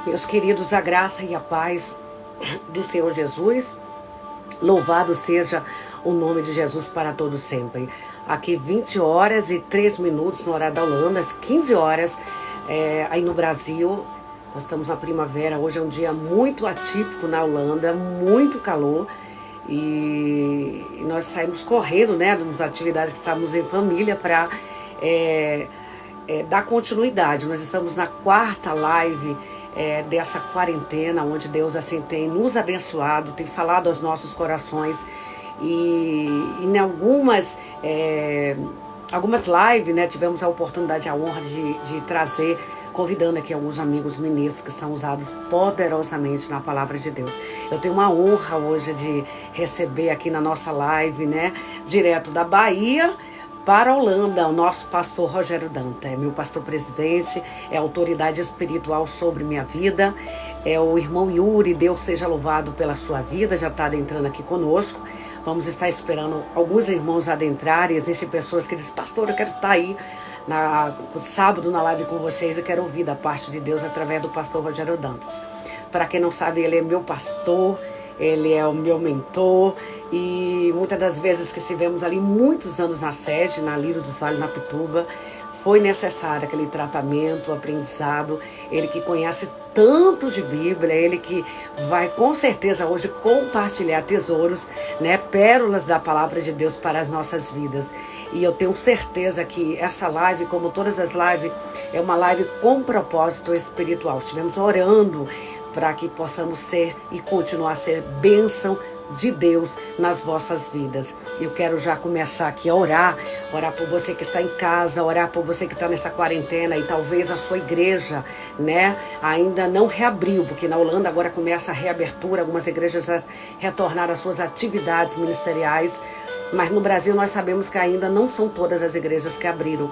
Meus queridos, a graça e a paz do Senhor Jesus, louvado seja o nome de Jesus para todos sempre. Aqui 20 horas e 3 minutos no horário da Holanda, às 15 horas aí no Brasil. Nós estamos na primavera, hoje é um dia muito atípico na Holanda, muito calor. E nós saímos correndo, né, das atividades que estávamos em família para dar continuidade. Nós estamos na 4ª live dessa quarentena, onde Deus assim tem nos abençoado, tem falado aos nossos corações. E em algumas lives, né, tivemos a oportunidade, a honra de trazer, convidando aqui alguns amigos ministros que são usados poderosamente na palavra de Deus. Eu tenho uma honra hoje de receber aqui na nossa live, né, direto da Bahia para a Holanda, o nosso pastor Rogério Danta. É meu pastor presidente, é autoridade espiritual sobre minha vida. É o irmão Yuri, Deus seja louvado pela sua vida, já está adentrando aqui conosco. Vamos estar esperando alguns irmãos adentrarem. Existem pessoas que dizem, pastor, eu quero estar aí sábado na live com vocês, eu quero ouvir da parte de Deus através do pastor Rogério Dantas. Para quem não sabe, ele é meu pastor, ele é o meu mentor, e muitas das vezes que estivemos ali muitos anos na sede, na Lírio dos Vales, na Pituba, foi necessário aquele tratamento, aprendizado. Ele que conhece tanto de Bíblia, ele que vai com certeza hoje compartilhar tesouros, né, pérolas da palavra de Deus para as nossas vidas. E eu tenho certeza que essa live, como todas as lives, é uma live com propósito espiritual. Estivemos orando para que possamos ser e continuar a ser bênção de Deus nas vossas vidas. Eu quero já começar aqui a orar por você que está em casa, orar por você que está nessa quarentena e talvez a sua igreja, né, ainda não reabriu, porque na Holanda agora começa a reabertura, algumas igrejas já retornaram às suas atividades ministeriais, mas no Brasil nós sabemos que ainda não são todas as igrejas que abriram,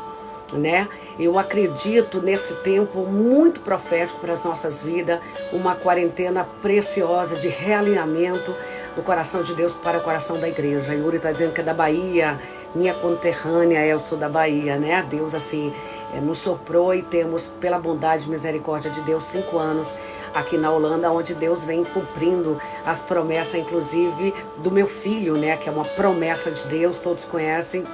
né? Eu acredito nesse tempo muito profético para as nossas vidas, uma quarentena preciosa de realinhamento do coração de Deus para o coração da igreja. Yuri está dizendo que é da Bahia, minha conterrânea, eu sou da Bahia, né? Deus assim nos soprou e temos, pela bondade e misericórdia de Deus, 5 anos aqui na Holanda, onde Deus vem cumprindo as promessas, inclusive do meu filho, né? Que é uma promessa de Deus, todos conhecem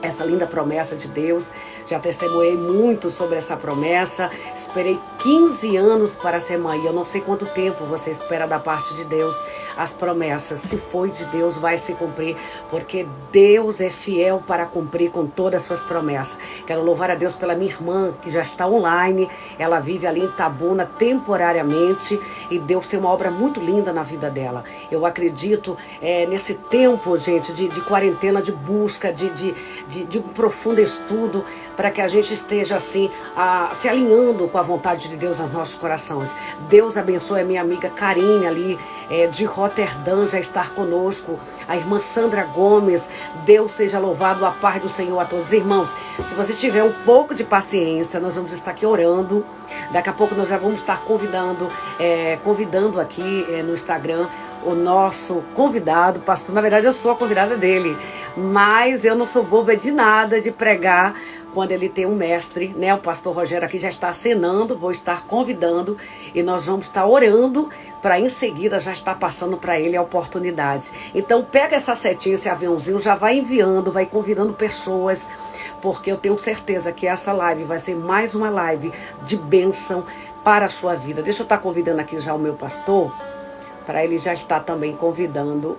essa linda promessa de Deus. Já testemunhei muito sobre essa promessa. Esperei 15 anos para ser mãe. Eu não sei quanto tempo você espera da parte de Deus as promessas. Se foi de Deus, vai se cumprir, porque Deus é fiel para cumprir com todas as suas promessas. Quero louvar a Deus pela minha irmã, que já está online. Ela vive ali em Itabuna temporariamente, e Deus tem uma obra muito linda na vida dela. Eu acredito nesse tempo, gente, de quarentena, de busca, de um profundo estudo, para que a gente esteja assim, se alinhando com a vontade de Deus nos nossos corações. Deus abençoe a minha amiga Karine ali, de Roterdã, já estar conosco. A irmã Sandra Gomes, Deus seja louvado, a paz do Senhor a todos. Irmãos, se você tiver um pouco de paciência, nós vamos estar aqui orando. Daqui a pouco nós já vamos estar convidando aqui no Instagram o nosso convidado, pastor. Na verdade, eu sou a convidada dele, mas eu não sou boba de nada de pregar quando ele tem um mestre, né? O pastor Rogério aqui já está acenando, vou estar convidando e nós vamos estar orando para em seguida já estar passando para ele a oportunidade. Então pega essa setinha, esse aviãozinho, já vai enviando, vai convidando pessoas, porque eu tenho certeza que essa live vai ser mais uma live de bênção para a sua vida. Deixa eu estar convidando aqui já o meu pastor, para ele já estar também convidando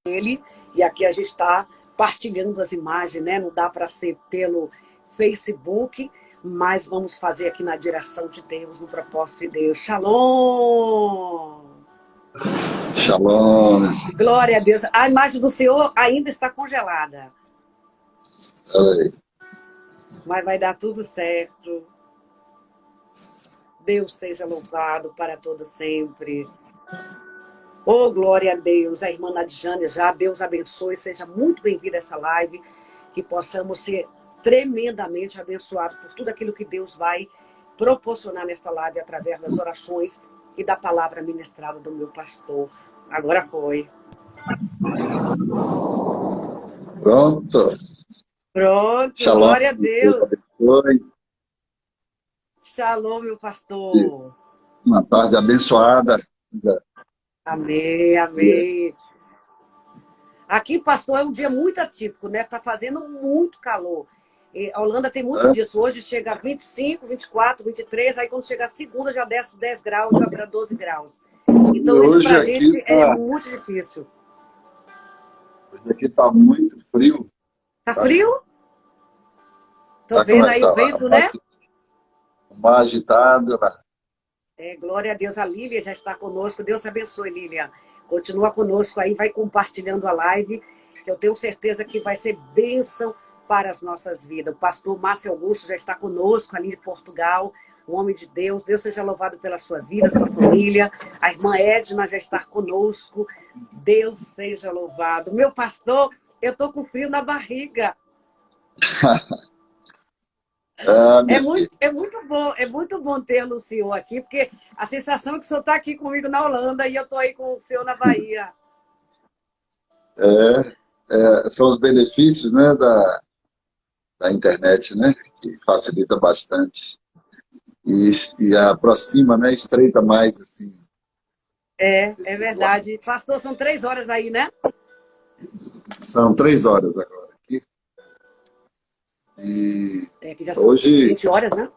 ele. E aqui a gente está partilhando as imagens, né? Não dá para ser pelo Facebook, mas vamos fazer aqui na direção de Deus, no propósito de Deus. Shalom! Shalom! Glória a Deus! A imagem do Senhor ainda está congelada. Oi. Mas vai dar tudo certo. Deus seja louvado para todo sempre. Oh, glória a Deus. A irmã Nadjane já, Deus abençoe, seja muito bem-vinda a essa live, que possamos ser tremendamente abençoados por tudo aquilo que Deus vai proporcionar nesta live através das orações e da palavra ministrada do meu pastor. Agora foi. Pronto. Pronto, Shalom. glória a Deus. Oi. Shalom, meu pastor. Uma tarde abençoada. Amém, amém. Aqui, pastor, é um dia muito atípico, né? Tá fazendo muito calor. E a Holanda tem muito É? disso. Hoje chega a 25, 24, 23, aí quando chega a segunda já desce 10 graus, vai para 12 graus. E Então isso hoje pra aqui gente é está muito difícil. muito frio. Tá Tá, frio? Tô tá como vendo é que aí tá o lá? vento, né? O mar agitado lá. Glória a Deus, a Lília já está conosco. Deus abençoe, Lília. Continua conosco aí, vai compartilhando a live, que eu tenho certeza que vai ser bênção para as nossas vidas. O pastor Márcio Augusto já está conosco ali de Portugal, um homem de Deus. Deus seja louvado pela sua vida, sua família. A irmã Edna já está conosco. Deus seja louvado. Meu pastor, eu estou com frio na barriga. Ah, minha filha. É muito bom ter o senhor aqui, porque a sensação é que o senhor está aqui comigo na Holanda e eu estou aí com o senhor na Bahia. São os benefícios, né, da internet, né? Que facilita bastante. E aproxima, né? Estreita mais, assim, É esses laços. verdade. Pastor, são 3 horas aí, né? São 3 horas agora aqui. E Que já são hoje 20 horas, né?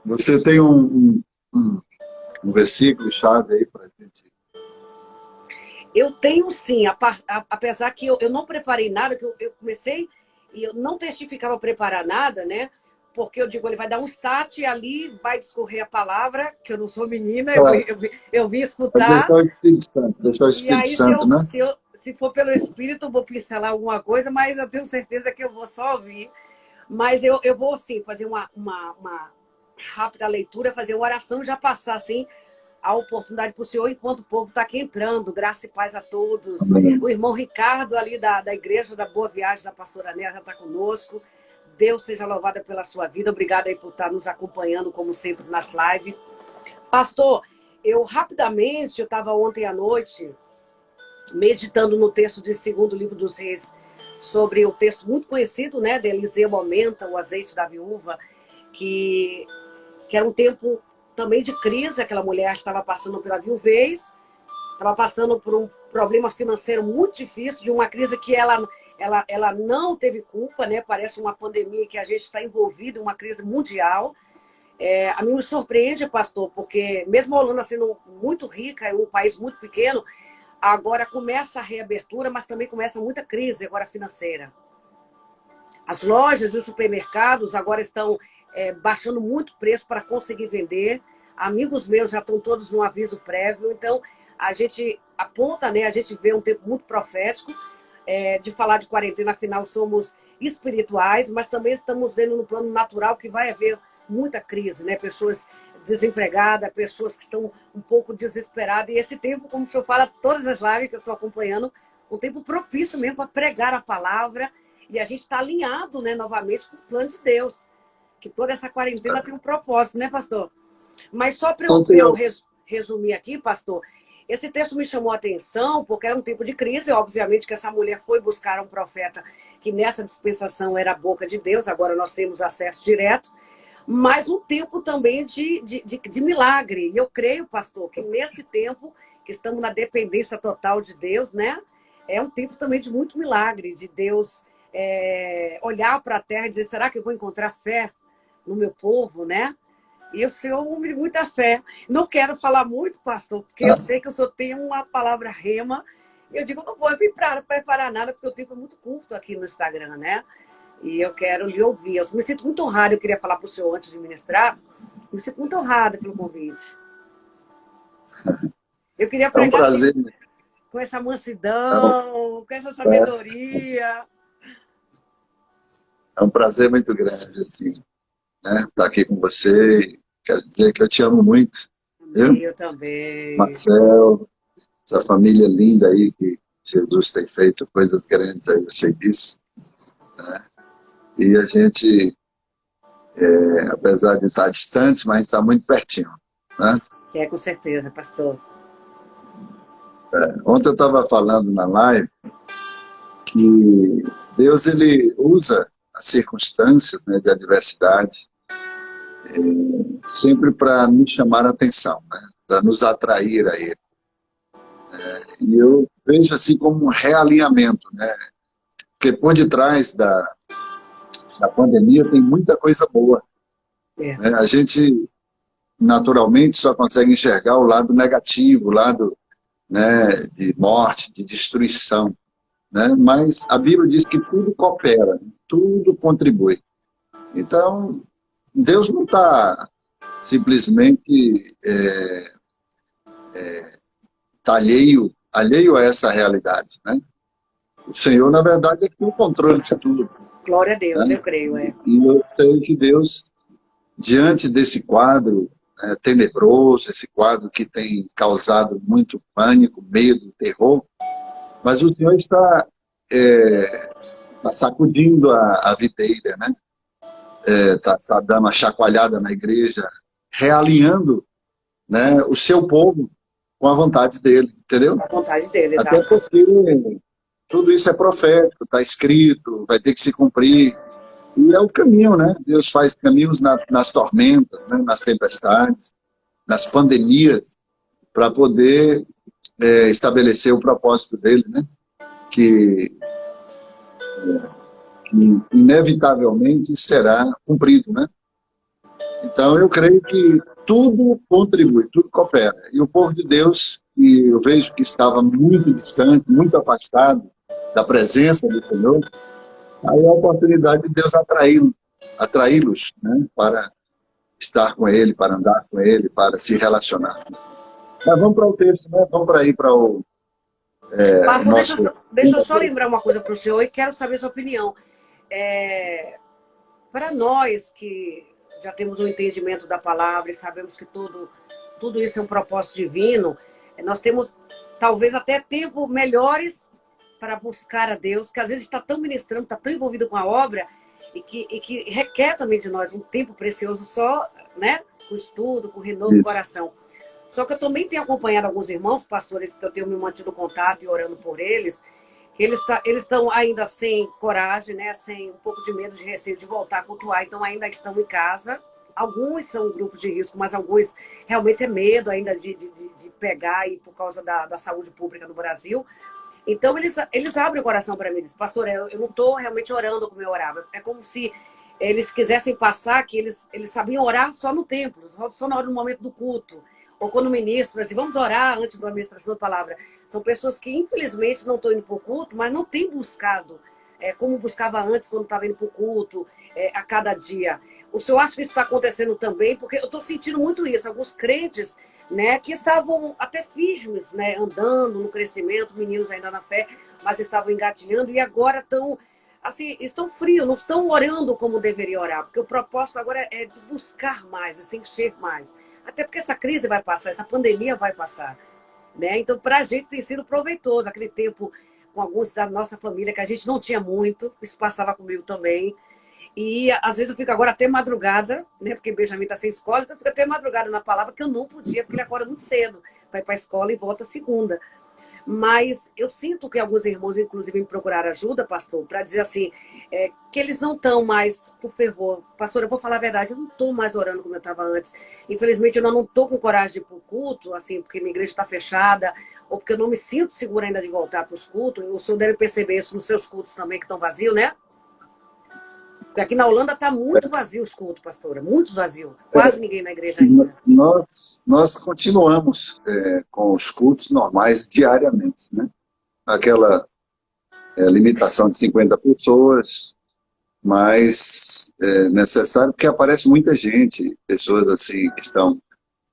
você tem um versículo-chave aí para a gente. Eu tenho sim, apesar que eu não preparei nada, que eu comecei e eu não testificava preparar nada, né? Porque eu digo, ele vai dar um start e ali vai discorrer a palavra, que eu não sou menina, eu vim Mas escutar. deixar o E Espírito aí, Santo, né? se for pelo Espírito, eu vou pincelar alguma coisa, mas eu tenho certeza que eu vou só ouvir. Mas eu vou, sim, fazer uma rápida leitura, fazer uma oração, já passar, assim, a oportunidade para o senhor, enquanto o povo está aqui entrando. Graça e paz a todos. Amém. O irmão Ricardo, ali da Igreja da Boa Viagem, da Pastora Néa, já está conosco. Deus seja louvado pela sua vida. Obrigada aí por estar nos acompanhando, como sempre, nas lives. Pastor, eu estava ontem à noite meditando no texto de Segundo Livro dos Reis, sobre o texto muito conhecido, né, de Eliseu aumenta o azeite da viúva, que era um tempo também de crise. Aquela mulher estava passando pela viuvez, estava passando por um problema financeiro muito difícil, de uma crise que ela não teve culpa, né? Parece uma pandemia que a gente está envolvido, uma crise mundial. A mim me surpreende, pastor, porque mesmo a Holanda sendo muito rica, é um país muito pequeno, agora começa a reabertura, mas também começa muita crise agora financeira. As lojas e os supermercados agora estão baixando muito o preço para conseguir vender. Amigos meus já estão todos no aviso prévio. Então, a gente aponta, né? A gente vê um tempo muito profético de falar de quarentena. Afinal, somos espirituais, mas também estamos vendo no plano natural que vai haver muita crise, né? Pessoas desempregadas, pessoas que estão um pouco desesperadas. E esse tempo, como o senhor fala, todas as lives que eu estou acompanhando, um tempo propício mesmo para pregar a palavra. E a gente está alinhado, né, novamente com o plano de Deus. Que toda essa quarentena tem um propósito, né, pastor? Mas só para eu resumir aqui, pastor, esse texto me chamou a atenção porque era um tempo de crise. Obviamente que essa mulher foi buscar um profeta que nessa dispensação era a boca de Deus. Agora nós temos acesso direto. Mas um tempo também de milagre. E eu creio, pastor, que nesse tempo que estamos na dependência total de Deus, né? É um tempo também de muito milagre, de Deus olhar para a terra e dizer, será que eu vou encontrar fé no meu povo, né? E o senhor é um homem de muita fé. Não quero falar muito, pastor, porque eu sei que o senhor tem uma palavra rema. Eu digo, não vou preparar nada, porque o tempo é muito curto aqui no Instagram, né? E eu quero lhe ouvir. Eu me sinto muito honrada, eu queria falar para o senhor antes de ministrar, me sinto muito honrada pelo convite. Eu queria É um pregar assim, prazer. com essa É um, mansidão, com essa sabedoria. é um prazer muito grande, assim, né? Estar aqui com você. Quero dizer que eu te amo muito, viu? Eu também. Marcel, essa família linda aí, que Jesus tem feito coisas grandes aí, eu sei disso, né? E a gente, apesar de estar distante, mas está muito pertinho, né? Com certeza, pastor. Ontem eu estava falando na live que Deus, ele usa as circunstâncias, né, de adversidade sempre para nos chamar a atenção, né? Para nos atrair a ele. E eu vejo assim como um realinhamento, né? Porque por detrás da pandemia tem muita coisa boa. Né? A gente naturalmente só consegue enxergar o lado negativo, o lado, né, de morte, de destruição. Né? Mas a Bíblia diz que tudo coopera, tudo contribui. Então, Deus não está simplesmente tá alheio a essa realidade. Né? O Senhor, na verdade, é que tem o controle de tudo. Glória a Deus, Né? eu creio. E eu sei que Deus, diante desse quadro tenebroso, esse quadro que tem causado muito pânico, medo, terror, mas o Senhor está sacudindo a videira, né? Está dando uma chacoalhada na igreja, realinhando, né, o seu povo com a vontade dele, entendeu? A vontade dele, até exato. Porque tudo isso é profético, está escrito, vai ter que se cumprir. E é o caminho, né? Deus faz caminhos nas tormentas, né? Nas tempestades, nas pandemias, para poder estabelecer o propósito dele, né? Que inevitavelmente será cumprido, né? Então, eu creio que tudo contribui, tudo coopera. E o povo de Deus, que eu vejo que estava muito distante, muito afastado da presença do Senhor, aí é a oportunidade de Deus atraí-los, né, para estar com Ele, para andar com Ele, para se relacionar. Mas vamos para o texto, né? Vamos para ir para o Pastor, nosso... deixa eu só lembrar uma coisa para o senhor e quero saber a sua opinião. Para nós que já temos um entendimento da palavra e sabemos que tudo isso é um propósito divino, nós temos talvez até tempo melhores para buscar a Deus, que às vezes está tão ministrando, está tão envolvido com a obra e que requer também de nós um tempo precioso só, né, com estudo, com renovo do coração. Só que eu também tenho acompanhado alguns irmãos, pastores, que eu tenho me mantido contato e orando por eles, que eles estão ainda sem coragem, né, sem um pouco de medo, de receio de voltar a cultuar, então ainda estão em casa. Alguns são grupos de risco, mas alguns realmente é medo ainda de pegar aí por causa da saúde pública no Brasil. Então eles abrem o coração para mim e dizem, pastor, eu não estou realmente orando como eu orava. É como se eles quisessem passar que eles sabiam orar só no templo, só na hora do momento do culto. Ou quando o ministro, assim, vamos orar antes da administração da palavra. São pessoas que, infelizmente, não estão indo para o culto, mas não têm buscado como buscava antes, quando estava indo para o culto, a cada dia. O senhor acha que isso está acontecendo também? Porque eu estou sentindo muito isso. Alguns crentes, né, que estavam até firmes, né, andando no crescimento, meninos ainda na fé, mas estavam engatinhando e agora estão... assim, estão frios, não estão orando como deveriam orar, porque o propósito agora é de buscar mais, de se encher mais. Até porque essa crise vai passar, essa pandemia vai passar. Né? Então, para a gente tem sido proveitoso. Aquele tempo com alguns da nossa família, que a gente não tinha muito, isso passava comigo também. E às vezes eu fico agora até madrugada, né? Porque Benjamin está sem escola, então eu fico até madrugada na palavra, que eu não podia, porque ele acorda muito cedo para ir para a escola e volta segunda. Mas eu sinto que alguns irmãos, inclusive, me procuraram ajuda, pastor, para dizer assim, que eles não estão mais com fervor. Pastor, eu vou falar a verdade, eu não estou mais orando como eu estava antes. Infelizmente, eu não estou com coragem de ir para o culto, assim, porque minha igreja está fechada, ou porque eu não me sinto segura ainda de voltar para os cultos. O senhor deve perceber isso nos seus cultos também, que estão vazios, né? Porque aqui na Holanda está muito vazio os cultos, pastora, muito vazio. Quase ninguém na igreja ainda. Nós continuamos com os cultos normais diariamente, né? Aquela limitação de 50 pessoas, mas é necessário porque aparece muita gente, pessoas assim que estão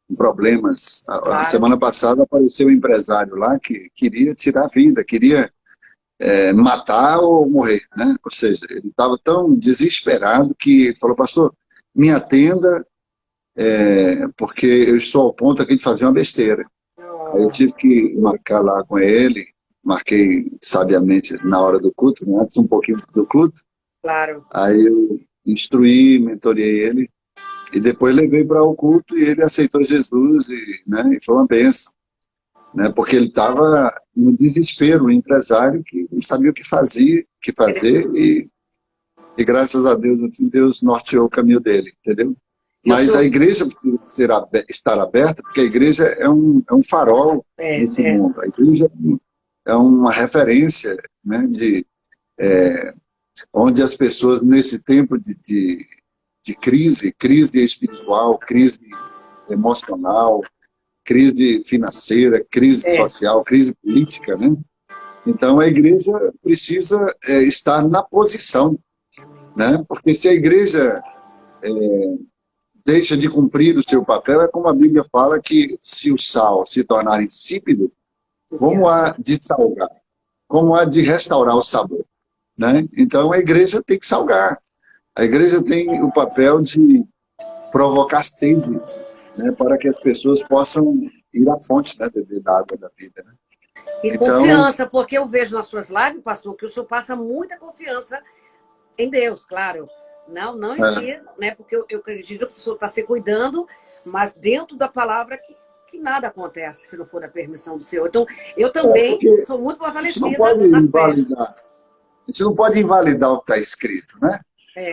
com problemas. Claro. A semana passada apareceu um empresário lá que queria tirar a vida, queria matar ou morrer, né? Ou seja, ele estava tão desesperado que ele falou, pastor, me atenda, porque eu estou ao ponto aqui de fazer uma besteira. Aí eu tive que marcar lá com ele, marquei sabiamente na hora do culto, né? Antes um pouquinho do culto. Claro. Aí eu instruí, mentorei ele, e depois levei para o culto e ele aceitou Jesus, né? E foi uma bênção. Né, porque ele estava no desespero, um empresário que não sabia o que fazer, e graças a Deus, assim, Deus norteou o caminho dele, entendeu? Mas a igreja precisa estar aberta, porque a igreja é um farol nesse mundo. A igreja é uma referência, né, onde as pessoas, nesse tempo de crise espiritual, crise emocional, crise financeira, crise social, crise política, né? Então a igreja precisa estar na posição, né? Porque se a igreja deixa de cumprir o seu papel, é como a Bíblia fala que se o sal se tornar insípido, como há de salgar? Como há de restaurar o sabor? Né? Então a igreja tem que salgar. A igreja tem o papel de provocar sede, né, para que as pessoas possam ir à fonte, né, da água da vida. Né? E então, confiança, porque eu vejo nas suas lives, pastor, que o senhor passa muita confiança em Deus, claro. Não em si, né? Porque eu acredito que o senhor está se cuidando, mas dentro da palavra que nada acontece se não for da permissão do Senhor. Então, eu também sou muito fortalecida na fé. A gente não pode invalidar o que está escrito, né?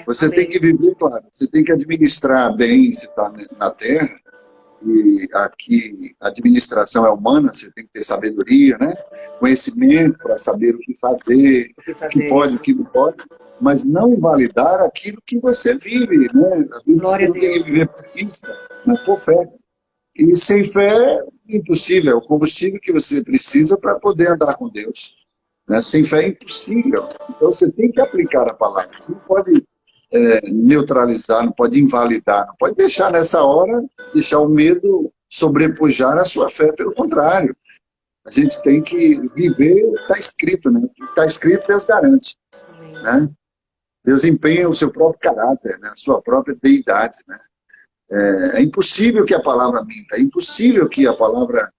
Você tem que viver, claro, você tem que administrar bem se está na terra, e aqui a administração é humana, você tem que ter sabedoria, né? Conhecimento para saber o que fazer, o que pode, o que não pode, mas não invalidar aquilo que você vive, né? A Bíblia diz que não tem que viver por vista, mas por fé. E sem fé é impossível, é o combustível que você precisa para poder andar com Deus. Né? Sem fé é impossível. Então você tem que aplicar a palavra. Você não pode neutralizar, não pode invalidar, não pode deixar nessa hora, deixar o medo sobrepujar a sua fé. Pelo contrário, a gente tem que viver o que está escrito. Né? O que está escrito, Deus garante. Né? Deus empenha o seu próprio caráter, né? A sua própria deidade. Né? É impossível que a palavra minta, é impossível que a palavra,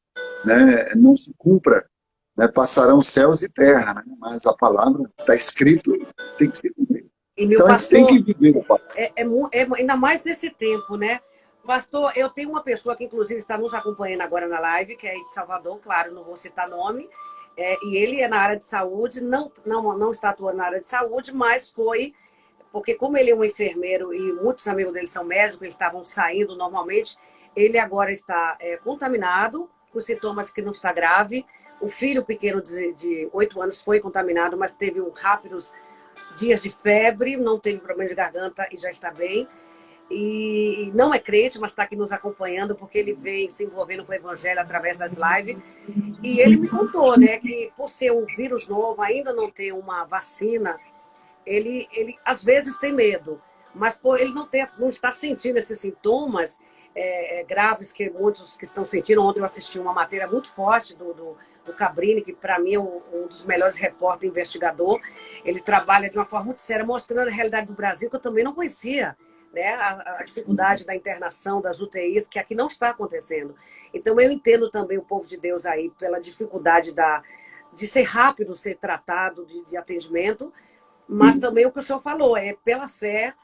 né, não se cumpra. Né? Passarão céus e terra, né? Mas a palavra está escrito, tem que se cumprir. E meu então pastor, a gente tem que viver a palavra. Ainda mais nesse tempo, né? Pastor, eu tenho uma pessoa que inclusive está nos acompanhando agora na live, que é de Salvador, claro, não vou citar nome, e ele é na área de saúde, não está atuando na área de saúde, mas foi, porque como ele é um enfermeiro e muitos amigos dele são médicos, eles estavam saindo normalmente, ele agora está contaminado, com sintomas que não está grave. O filho pequeno de 8 anos foi contaminado, mas teve rápidos dias de febre, não teve problema de garganta e já está bem. E não é crente, mas está aqui nos acompanhando, porque ele vem se envolvendo com o evangelho através das lives. E ele me contou, né, que por ser um vírus novo, ainda não ter uma vacina, ele às vezes tem medo, mas por ele não está sentindo esses sintomas graves que muitos que estão sentindo. Ontem eu assisti uma matéria muito forte do Cabrini, que para mim é um dos melhores repórteres investigador. Ele trabalha de uma forma muito séria, mostrando a realidade do Brasil, que eu também não conhecia, né? A dificuldade da internação, das UTIs, que aqui não está acontecendo. Então eu entendo também o povo de Deus aí pela dificuldade de ser rápido, ser tratado, de atendimento, mas também o que o senhor falou, pela fé,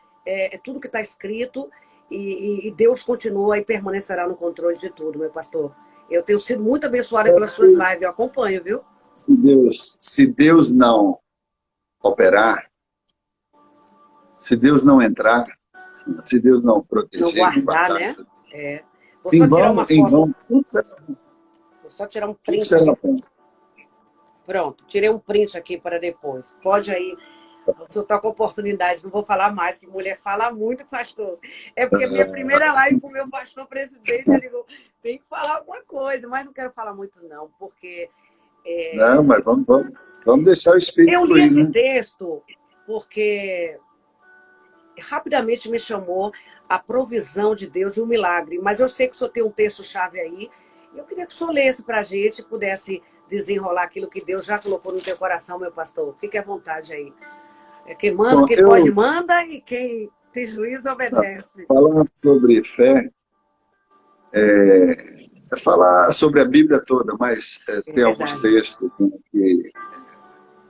tudo que está escrito, e Deus continua e permanecerá no controle de tudo, meu pastor. Eu tenho sido muito abençoada pelas suas lives, eu acompanho, viu? Se Deus não operar, se Deus não entrar, se Deus não proteger, não guardar, né? Vou só tirar uma foto. Vou só tirar um print aqui. Pronto, tirei um print aqui para depois. Pode aí. O senhor está com oportunidade, não vou falar mais, que mulher fala muito, pastor. É porque minha primeira live com o meu pastor presidente, ele ligou, tem que falar alguma coisa, mas não quero falar muito não, porque... Não, mas vamos deixar o Espírito eu li fluir, esse né? texto porque rapidamente me chamou a provisão de Deus e o milagre, mas eu sei que o senhor tem um texto-chave aí, e eu queria que o senhor lesse para a gente e pudesse desenrolar aquilo que Deus já colocou no teu coração, meu pastor. Fique à vontade aí. Quem manda, bom, quem pode manda, e quem tem juízo obedece. Falar sobre fé é falar sobre a Bíblia toda, mas tem alguns textos que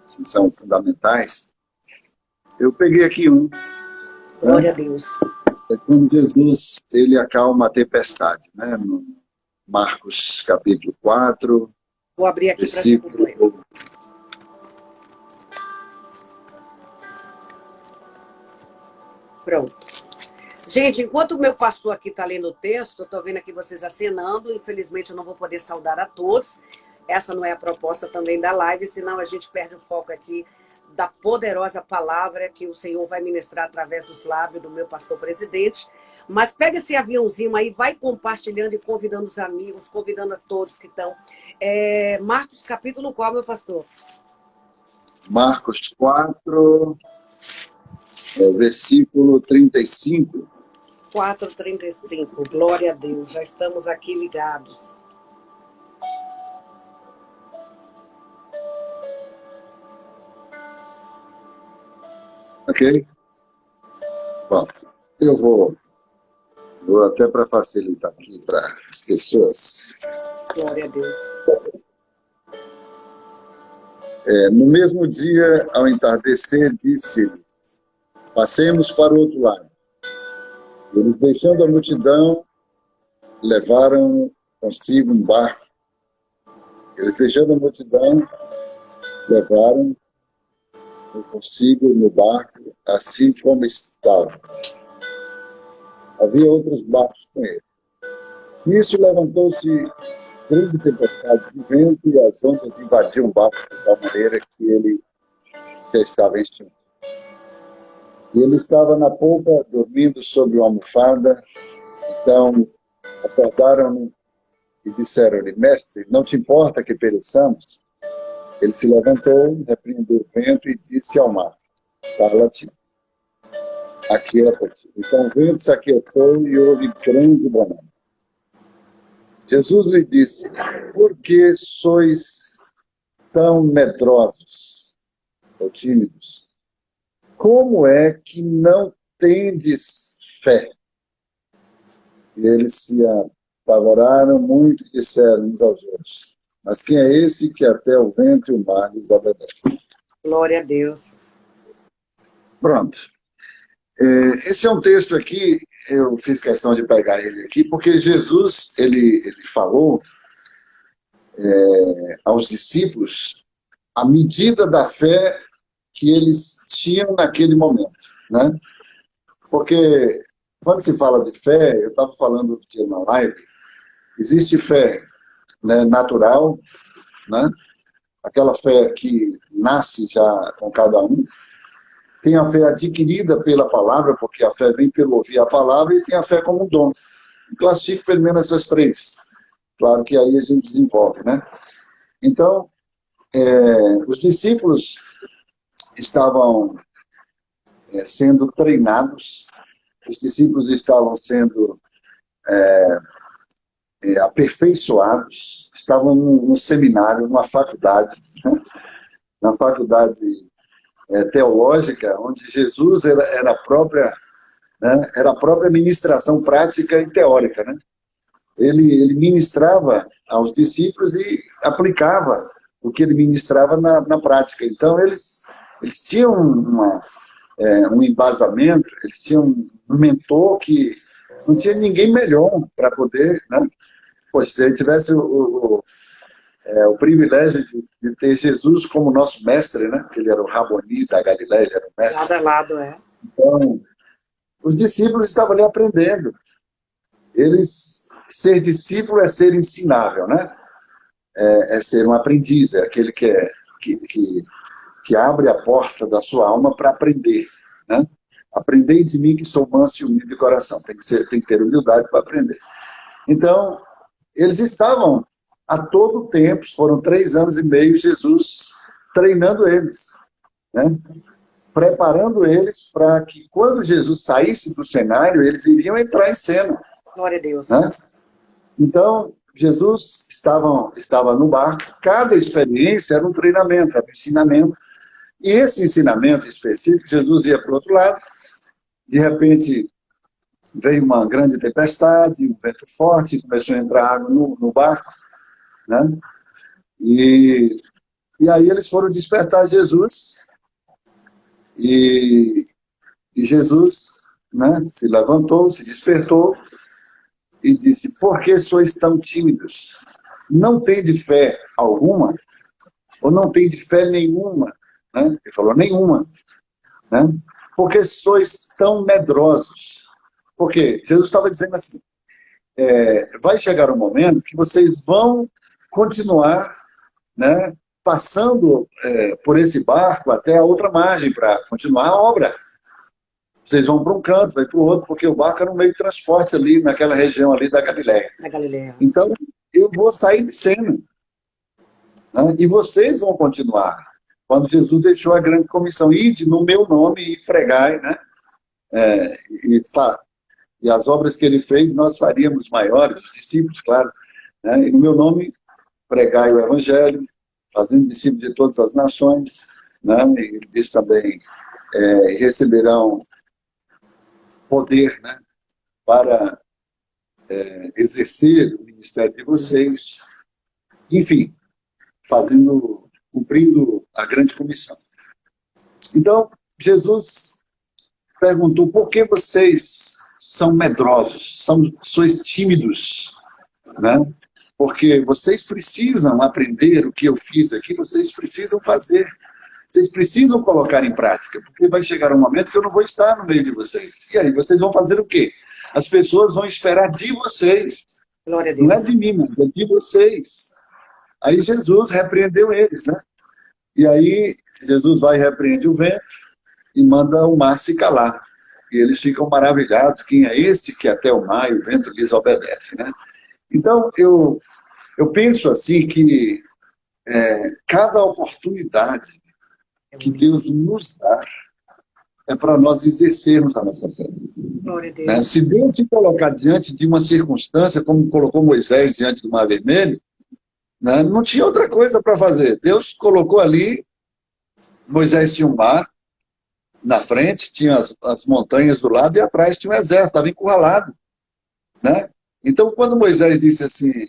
assim, são fundamentais. Eu peguei aqui um. Glória a Deus. É quando Jesus ele acalma a tempestade, né? No Marcos capítulo 4. Vou abrir aqui versículo... para Pronto. Gente, enquanto o meu pastor aqui está lendo o texto, eu estou vendo aqui vocês acenando. Infelizmente, eu não vou poder saudar a todos. Essa não é a proposta também da live, senão a gente perde o foco aqui da poderosa palavra que o Senhor vai ministrar através dos lábios do meu pastor presidente. Mas pega esse aviãozinho aí, vai compartilhando e convidando os amigos, convidando a todos que estão. Marcos capítulo qual, meu pastor? Marcos 4, versículo 35. 4:35. Glória a Deus, já estamos aqui ligados. Ok? Bom, eu vou até para facilitar aqui para as pessoas. Glória a Deus. No mesmo dia, ao entardecer, disse-lhe: passemos para o outro lado. Eles, deixando a multidão, levaram consigo um barco. Eles, deixando a multidão, levaram consigo no barco, assim como estava. Havia outros barcos com ele. Nisso levantou-se grande tempestade de vento e as ondas invadiam o barco de tal maneira que ele já estava extinto. E ele estava na polpa, dormindo sobre uma almofada. Então acordaram-no e disseram-lhe: mestre, não te importa que pereçamos? Ele se levantou, repreendeu o vento e disse ao mar: cala-te, aquieta-te. Então o vento se aquietou e houve grande bonança. Jesus lhe disse: por que sois tão medrosos ou tímidos? Como é que não tendes fé? E eles se apavoraram muito e disseram uns aos outros: mas quem é esse que até o vento e o mar lhes obedecem? Glória a Deus. Pronto. Esse é um texto aqui, eu fiz questão de pegar ele aqui, porque Jesus, ele falou aos discípulos a medida da fé que eles tinham naquele momento, né? Porque quando se fala de fé, eu estava falando outro dia na live, existe fé, né, natural, né? Aquela fé que nasce já com cada um. Tem a fé adquirida pela palavra, porque a fé vem pelo ouvir a palavra, e tem a fé como um dom. Eu classifico pelo menos essas três. Claro que aí a gente desenvolve, né? Então, os discípulos estavam sendo treinados, os discípulos estavam sendo aperfeiçoados, estavam num seminário, numa faculdade, né? Na faculdade teológica, onde Jesus era a própria, né? Era a própria ministração prática e teórica, né? Ele ministrava aos discípulos e aplicava o que ele ministrava na prática. Então, eles tinham um embasamento, eles tinham um mentor que não tinha ninguém melhor para poder, né? Poxa, se ele tivesse o privilégio de ter Jesus como nosso mestre, né? Porque ele era o Raboni da Galileia, ele era o mestre. Lado a lado, é. Então, os discípulos estavam ali aprendendo. Ser discípulo é ser ensinável, né? É ser um aprendiz, é aquele que abre a porta da sua alma para aprender, né? Aprendei de mim que sou manso e humilde de coração. Tem que ter humildade para aprender. Então, eles estavam a todo tempo, foram 3 anos e meio, Jesus treinando eles, né? Preparando eles para que quando Jesus saísse do cenário, eles iriam entrar em cena. Glória a Deus. Né? Então, Jesus estava no barco, cada experiência era um treinamento, era um ensinamento. E esse ensinamento específico, Jesus ia para o outro lado, de repente veio uma grande tempestade, um vento forte, começou a entrar água no barco, né? E aí eles foram despertar Jesus, e Jesus, né, se levantou, se despertou, e disse: por que sois tão tímidos? Não tem de fé alguma? Ou não tem de fé nenhuma? Né? Ele falou: nenhuma. Né? Por que sois tão medrosos? Porque Jesus estava dizendo assim, vai chegar um momento que vocês vão continuar, né, passando por esse barco até a outra margem para continuar a obra. Vocês vão para um canto, vai para o outro, porque o barco era um meio de transporte ali naquela região ali da Galileia. Da Galileia. Então, eu vou sair de cena, né, e vocês vão continuar. Quando Jesus deixou a grande comissão, ide no meu nome e pregai, né? E as obras que ele fez, nós faríamos maiores, os discípulos, claro, né? E no meu nome, pregai o evangelho, fazendo discípulos de todas as nações, né? E ele diz também, receberão poder, né? Para exercer o ministério de vocês, enfim, cumprindo a grande comissão. Então, Jesus perguntou, por que vocês são medrosos, sois tímidos, né? Porque vocês precisam aprender o que eu fiz aqui, vocês precisam fazer, vocês precisam colocar em prática, porque vai chegar um momento que eu não vou estar no meio de vocês. E aí, vocês vão fazer o quê? As pessoas vão esperar de vocês. Glória a Deus. Não é de mim, mas é de vocês. Aí Jesus repreendeu eles, né? E aí Jesus vai e repreende o vento e manda o mar se calar. E eles ficam maravilhados, quem é esse que até o mar e o vento lhes obedece, né? Então, eu penso assim que cada oportunidade que Deus nos dá é para nós exercermos a nossa fé. Glória a Deus. Né? Se Deus te colocar diante de uma circunstância, como colocou Moisés diante do Mar Vermelho, né? Não tinha outra coisa para fazer. Deus colocou ali, Moisés tinha um mar, na frente tinha as montanhas do lado e atrás tinha um exército, estava encurralado, né? Então, quando Moisés disse assim,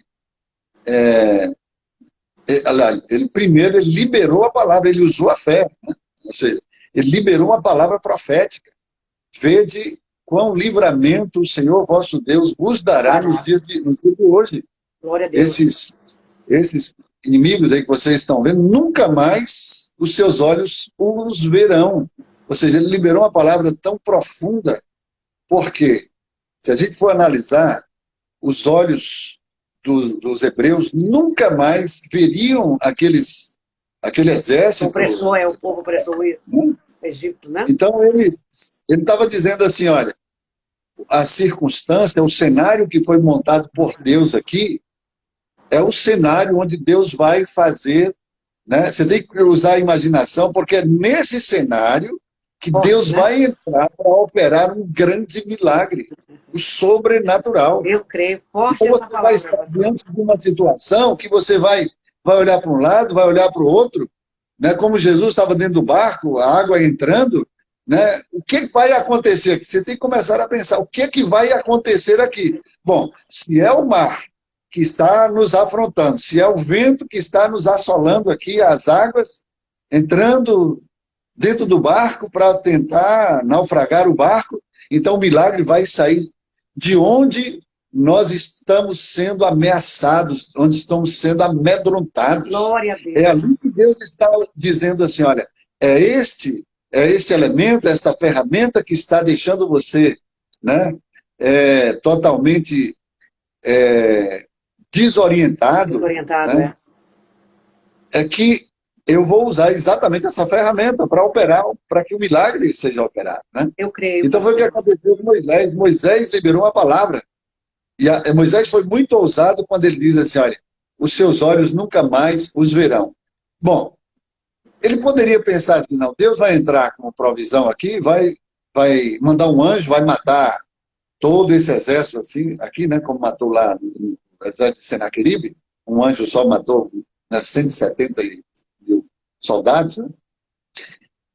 ele liberou a palavra, ele usou a fé, né? Ou seja, ele liberou uma palavra profética. Vede quão livramento o Senhor vosso Deus vos dará no dia de hoje. Glória a Deus. Esses inimigos aí que vocês estão vendo, nunca mais os seus olhos os verão. Ou seja, ele liberou uma palavra tão profunda, porque se a gente for analisar, os olhos dos hebreus nunca mais veriam aquele exército. O povo opressor o Egito, né? Então ele estava dizendo assim, olha, a circunstância, o cenário que foi montado por Deus aqui, é o cenário onde Deus vai fazer, né? Você tem que usar a imaginação, porque é nesse cenário que Deus vai entrar para operar um grande milagre, o sobrenatural. Eu creio, forte então, essa você palavra. Vai estar diante de uma situação que você vai olhar para um lado, vai olhar para o outro, né? Como Jesus estava dentro do barco, a água entrando, né? O que vai acontecer aqui? Você tem que começar a pensar, o que vai acontecer aqui? Bom, se é o mar que está nos afrontando, se é o vento que está nos assolando aqui, as águas entrando dentro do barco para tentar naufragar o barco, então o milagre vai sair de onde nós estamos sendo ameaçados, onde estamos sendo amedrontados. Glória a Deus. É ali que Deus está dizendo assim, olha, é este elemento, esta ferramenta que está deixando você, né, totalmente desorientado. Desorientado, né? É que eu vou usar exatamente essa ferramenta para operar, para que o milagre seja operado. Né? Eu creio. Então foi o que aconteceu com Moisés. Moisés liberou uma palavra. E Moisés foi muito ousado quando ele diz assim, olha, os seus olhos nunca mais os verão. Bom, ele poderia pensar assim, não, Deus vai entrar com provisão aqui, vai mandar um anjo, vai matar todo esse exército assim, aqui, né, como matou lá no exército de Senaqueribe, um anjo só matou 170 mil soldados. Né?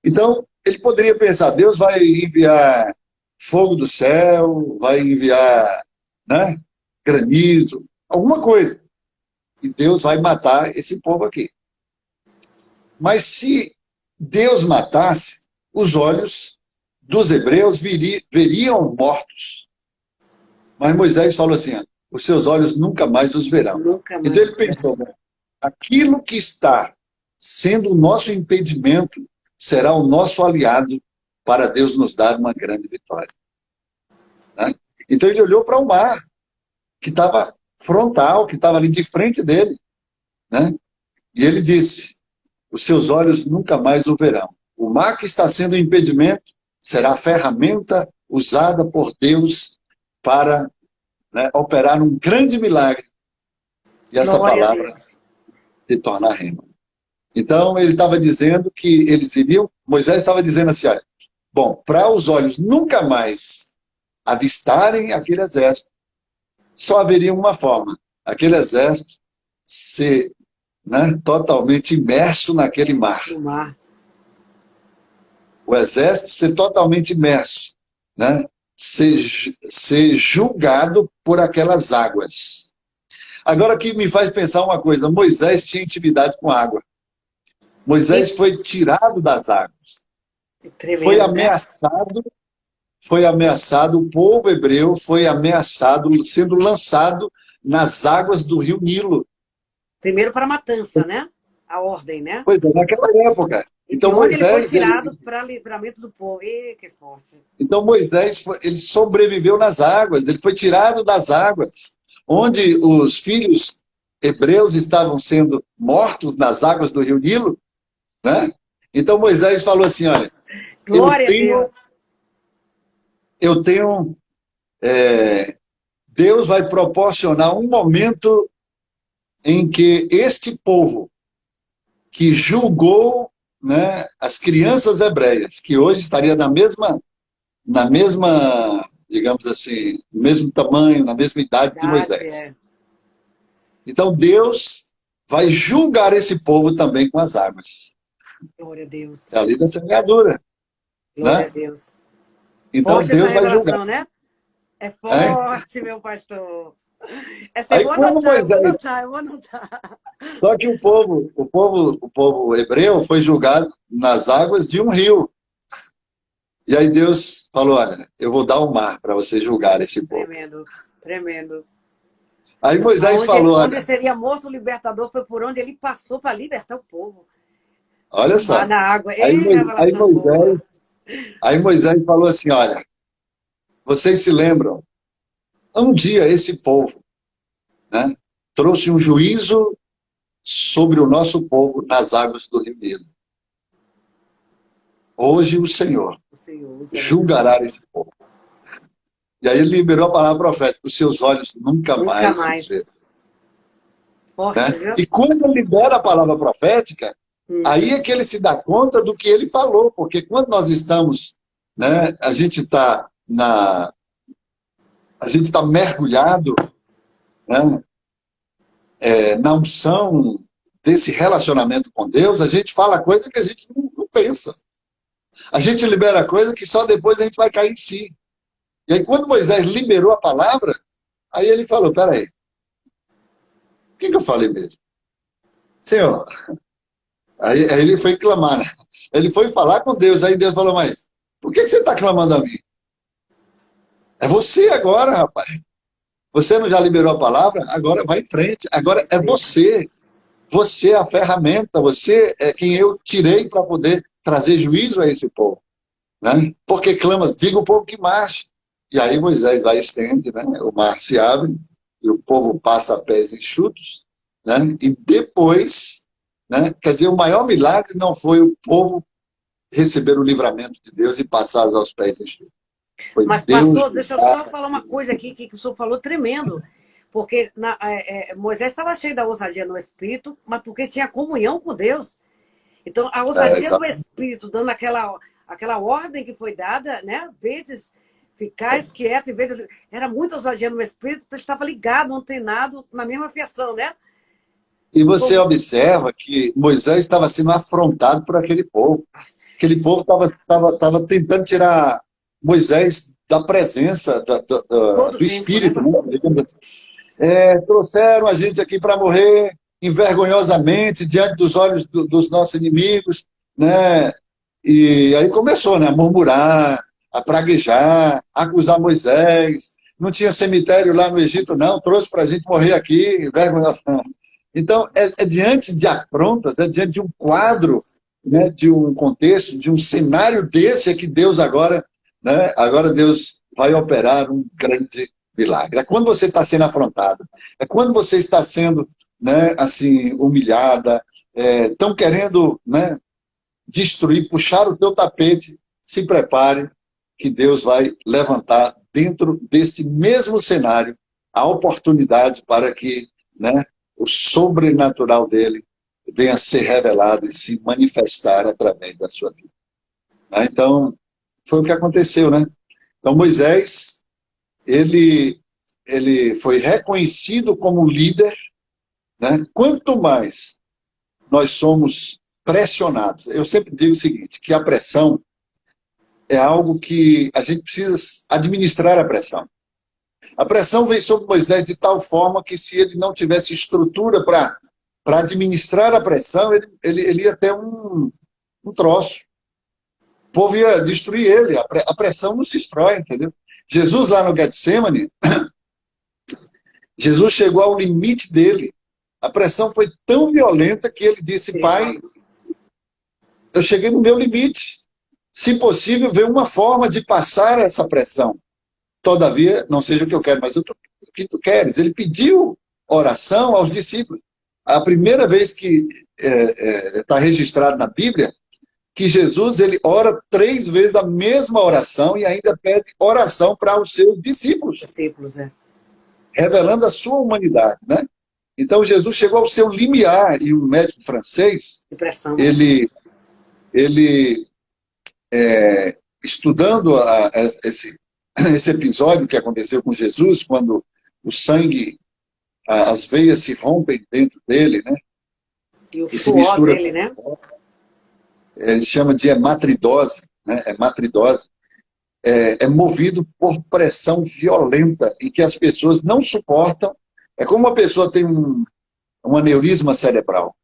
Então, ele poderia pensar, Deus vai enviar fogo do céu, vai enviar, né, granizo, alguma coisa. E Deus vai matar esse povo aqui. Mas se Deus matasse, os olhos dos hebreus veriam mortos. Mas Moisés falou assim, os seus olhos nunca mais os verão. Então ele pensou, aquilo que está sendo o nosso impedimento será o nosso aliado para Deus nos dar uma grande vitória. Né? Então ele olhou para o mar, que estava frontal, que estava ali de frente dele, né? E ele disse, os seus olhos nunca mais o verão. O mar que está sendo um impedimento será a ferramenta usada por Deus para, né, operar um grande milagre. E essa Glória a palavra Deus. se torna rema. Então ele estava dizendo que eles iriam, Moisés estava dizendo assim, olha, bom, para os olhos nunca mais avistarem aquele exército, só haveria uma forma, aquele exército ser, né, totalmente imerso naquele mar. No mar. O exército ser totalmente imerso, né, ser julgado por aquelas águas. Agora que me faz pensar uma coisa, Moisés tinha intimidade com a água. Moisés foi tirado das águas. Tremendo, né? Foi ameaçado, o povo hebreu foi ameaçado, sendo lançado nas águas do rio Nilo. Primeiro para a matança, né? A ordem, né? Pois é, naquela época. E Então de onde ele foi Moisés, tirado para livramento do povo. Ê, que forte. então Moisés, ele sobreviveu nas águas, ele foi tirado das águas, onde os filhos hebreus estavam sendo mortos nas águas do rio Nilo, né? Então Moisés falou assim, olha, Glória a Deus. eu tenho Deus vai proporcionar um momento em que este povo que julgou, né, as crianças hebreias, que hoje estaria na mesma, digamos assim, no mesmo tamanho, na mesma idade de Moisés. É. Então Deus vai julgar esse povo também com as águas. Glória a Deus. É a lei da semeadura. Glória Né? a Deus. Então Forte Deus essa vai revelação, julgar. né? É forte, meu pastor. Essa Aí eu vou quando anotar, Moisés, eu vou anotar. só que o povo hebreu foi julgado nas águas de um rio. E aí Deus falou, olha, eu vou dar o mar para você julgar esse povo. Tremendo, tremendo. Aí Moisés falou, Onde olha, seria morto o libertador foi por onde ele passou para libertar o povo. olha só. Na água. Aí, Ei, revelação boa. aí Moisés falou assim, olha, vocês se lembram? Um dia esse povo, né, trouxe um juízo sobre o nosso povo nas águas do Rio Nilo. Hoje o Senhor julgará esse povo. E aí ele liberou a palavra profética, os seus olhos nunca mais verão. Né? E quando ele libera a palavra profética, aí é que ele se dá conta do que ele falou, porque quando nós estamos, né, a gente está mergulhado, né, na unção desse relacionamento com Deus, a gente fala coisa que a gente não pensa. A gente libera coisa que só depois a gente vai cair em si. E aí quando Moisés liberou a palavra, aí ele falou, peraí, o que eu falei mesmo? Senhor, aí ele foi clamar, né? Ele foi falar com Deus, aí Deus falou, mas por que você está clamando a mim? É você agora, rapaz. Você não já liberou a palavra? Agora vai em frente. Agora é você. Você é a ferramenta, você é quem eu tirei para poder trazer juízo a esse povo. Né? Porque clama, diga o povo que marche. E aí Moisés vai e estende, né? O mar se abre, e o povo passa a pés enxutos, né? E depois, né? Quer dizer, o maior milagre não foi o povo receber o livramento de Deus e passar aos pés enxutos. Foi Mas, Deus, pastor, deixa eu só falar uma coisa aqui que o senhor falou tremendo. Porque Moisés estava cheio da ousadia no Espírito, mas porque tinha comunhão com Deus. Então, a ousadia do Espírito, dando aquela ordem que foi dada, né? Vedes, ficais quieto e vedes... Era muita ousadia no Espírito, então estava ligado, antenado, na mesma fiação, né? E você observa que Moisés estava sendo afrontado por aquele povo. Aquele povo estava tentando tirar Moisés da presença do Espírito, né? Trouxeram a gente aqui para morrer envergonhosamente diante dos olhos dos nossos inimigos, né? E aí começou, né, a murmurar, a praguejar, a acusar Moisés. Não tinha cemitério lá no Egito, não, trouxe para a gente morrer aqui envergonhosamente. Então, é diante de afrontas, é diante de um quadro, né, de um contexto, de um cenário desse, é que Deus agora, né, agora Deus vai operar um grande milagre. É quando você está sendo afrontado, é quando você está sendo, né, assim, humilhada, estão querendo, né, destruir, puxar o teu tapete, se prepare que Deus vai levantar dentro desse mesmo cenário a oportunidade para que, né, o sobrenatural dele venha a ser revelado e se manifestar através da sua vida. Então, foi o que aconteceu, né? Então, Moisés, ele foi reconhecido como líder, né? Quanto mais nós somos pressionados, eu sempre digo o seguinte, que a pressão é algo que a gente precisa administrar a pressão. A pressão veio sobre Moisés de tal forma que se ele não tivesse estrutura para administrar a pressão, ele ia ter um troço. O povo ia destruir ele. A pressão nos destrói, entendeu? Jesus lá no Getsemane, Jesus chegou ao limite dele. A pressão foi tão violenta que ele disse, Pai, eu cheguei no meu limite. Se possível, ver uma forma de passar essa pressão. Todavia, não seja o que eu quero, mas o que tu queres. Ele pediu oração aos discípulos. A primeira vez que está registrado na Bíblia, que Jesus ele ora 3 vezes a mesma oração e ainda pede oração para os seus discípulos. Revelando a sua humanidade, né? Então, Jesus chegou ao seu limiar, e o médico francês, ele estudando esse episódio que aconteceu com Jesus, quando o sangue, as veias se rompem dentro dele, né? E o suor dele, né? Ele chama de hematridose, né? Hematridose. É movido por pressão violenta e que as pessoas não suportam. É como uma pessoa tem um aneurisma cerebral.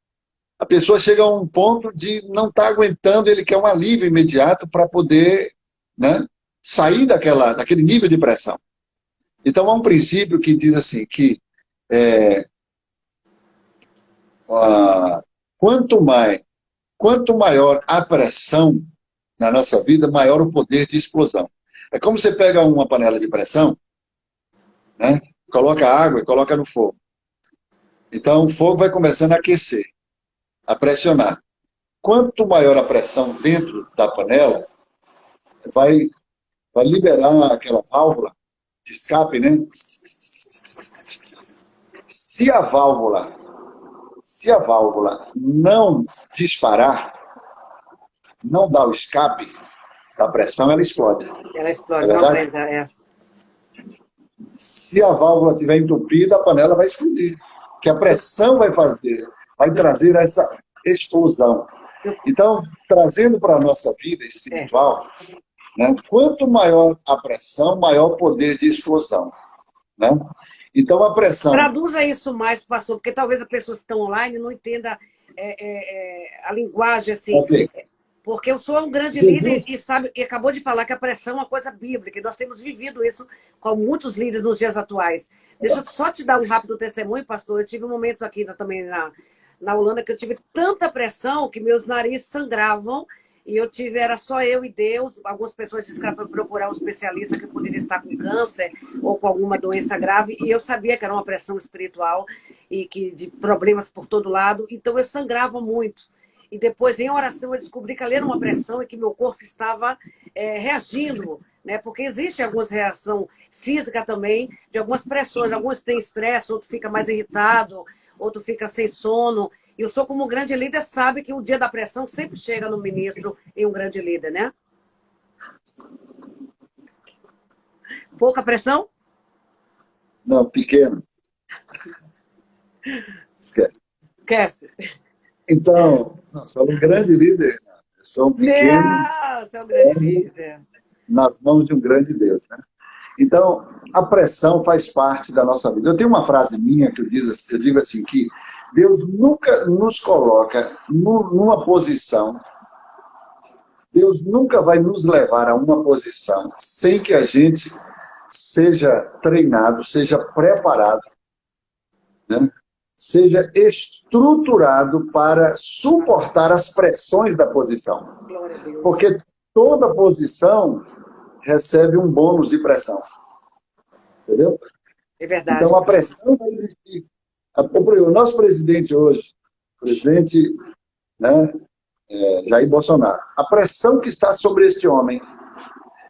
A pessoa chega a um ponto de não estar aguentando, ele quer um alívio imediato para poder, né, sair daquele nível de pressão. Então, há um princípio que diz assim, que quanto maior a pressão na nossa vida, maior o poder de explosão. É como você pega uma panela de pressão, né, coloca água e coloca no fogo. Então, o fogo vai começando a aquecer, a pressionar. Quanto maior a pressão dentro da panela, vai liberar aquela válvula de escape, né? Se a válvula não disparar, não dar o escape da pressão, ela explode. Ela explode, não presa, Se a válvula estiver entupida, a panela vai explodir. Que a pressão vai trazer essa explosão. Então, trazendo para a nossa vida espiritual, né, quanto maior a pressão, maior o poder de explosão. Né? Então, a pressão... Traduza isso mais, pastor, porque talvez as pessoas que estão online não entendam a linguagem assim. Okay. Porque eu sou um grande líder e acabou de falar que a pressão é uma coisa bíblica. E nós temos vivido isso com muitos líderes nos dias atuais. Deixa eu só te dar um rápido testemunho, pastor. Eu tive um momento aqui também na Holanda que eu tive tanta pressão que meus narizes sangravam. E era só eu e Deus. Algumas pessoas disseram para procurar um especialista que poderia estar com câncer ou com alguma doença grave. E eu sabia que era uma pressão espiritual e de problemas por todo lado. Então eu sangrava muito. E depois, em oração, eu descobri que ali era uma pressão e que meu corpo estava reagindo, né? Porque existe algumas reações físicas também, de algumas pressões. Alguns têm estresse, outro fica mais irritado, outro fica sem sono. E eu sou como um grande líder, sabe que o dia da pressão sempre chega no ministro e um grande líder, né? Pouca pressão? Não, pequeno. Esquece. Então, sou um grande líder. Sou um pequeno. Não, você é um grande líder. Nas mãos de um grande Deus, né? Então, a pressão faz parte da nossa vida. Eu tenho uma frase minha que eu digo assim, que Deus nunca nos coloca numa posição, Deus nunca vai nos levar a uma posição sem que a gente seja treinado, seja preparado, né? Seja estruturado para suportar as pressões da posição. Porque toda posição recebe um bônus de pressão. Entendeu? É verdade. Então, a pressão vai existir. O nosso presidente hoje, o presidente, né, Jair Bolsonaro, a pressão que está sobre este homem,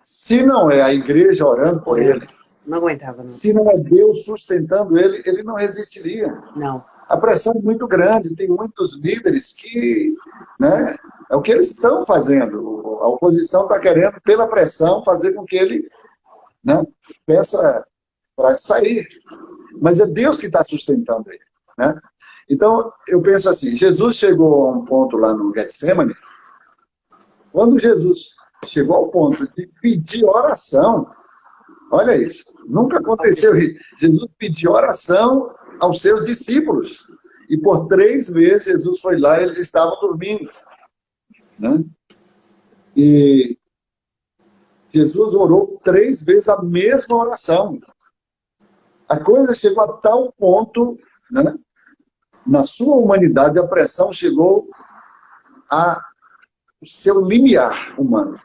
se não é a igreja orando por ele, não aguentava, não. Se não é Deus sustentando ele, ele não resistiria. Não. A pressão é muito grande, tem muitos líderes que, né, é o que eles estão fazendo. A oposição está querendo, pela pressão, fazer com que ele, né, peça para sair. Mas é Deus que está sustentando ele, né? Então, eu penso assim, Jesus chegou a um ponto lá no Getsemane, quando Jesus chegou ao ponto de pedir oração, olha isso, nunca aconteceu isso. Jesus pediu oração aos seus discípulos, e por 3 vezes Jesus foi lá e eles estavam dormindo, né? E Jesus orou 3 vezes a mesma oração. A coisa chegou a tal ponto, né, na sua humanidade, a pressão chegou ao seu limiar humano.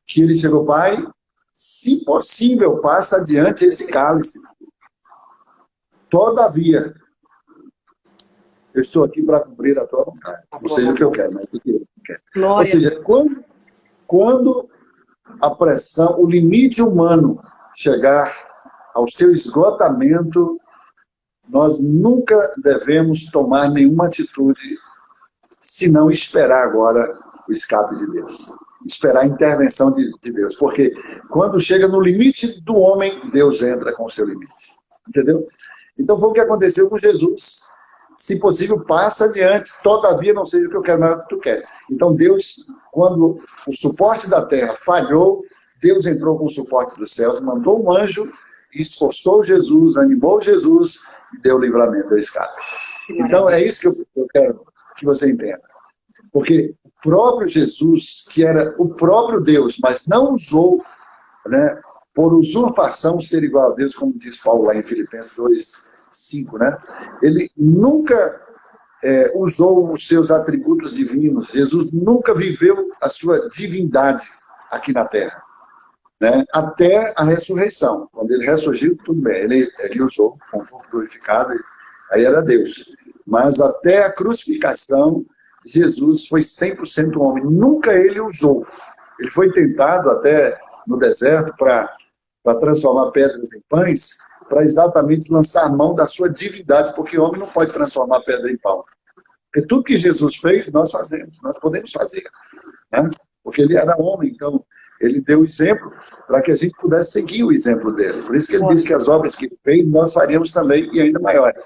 Que ele chegou, Pai, se possível, passa adiante esse cálice. Todavia, eu estou aqui para cumprir a tua vontade. Não seja o que eu quero, mas o que eu quero. Ou seja, quando a pressão, o limite humano chegar ao seu esgotamento, nós nunca devemos tomar nenhuma atitude se não esperar agora o escape de Deus. Esperar a intervenção de Deus. Porque quando chega no limite do homem, Deus entra com o seu limite. Entendeu? Então foi o que aconteceu com Jesus. Se possível, passa adiante. Todavia, não seja o que eu quero, mas o que tu quer. Então Deus, quando o suporte da terra falhou, Deus entrou com o suporte dos céus, mandou um anjo, esforçou Jesus, animou Jesus e deu o livramento, deu escape. Então é isso que eu quero que você entenda. Porque o próprio Jesus, que era o próprio Deus, mas não usou, né, por usurpação ser igual a Deus, como diz Paulo lá em Filipenses 2:5, né? Ele nunca usou os seus atributos divinos. Jesus nunca viveu a sua divindade aqui na Terra, né? Até a ressurreição. Quando ele ressurgiu, tudo bem, ele usou um corpo glorificado, aí era Deus. Mas até a crucificação, Jesus foi 100% homem. Nunca ele usou. Ele foi tentado até no deserto para transformar pedras em pães, para exatamente lançar mão da sua divindade, porque o homem não pode transformar pedra em pão. Porque tudo que Jesus fez, nós fazemos, nós podemos fazer, né? Porque ele era homem, então ele deu o exemplo para que a gente pudesse seguir o exemplo dele. Por isso que ele disse que as obras que ele fez, nós faríamos também, e ainda maiores.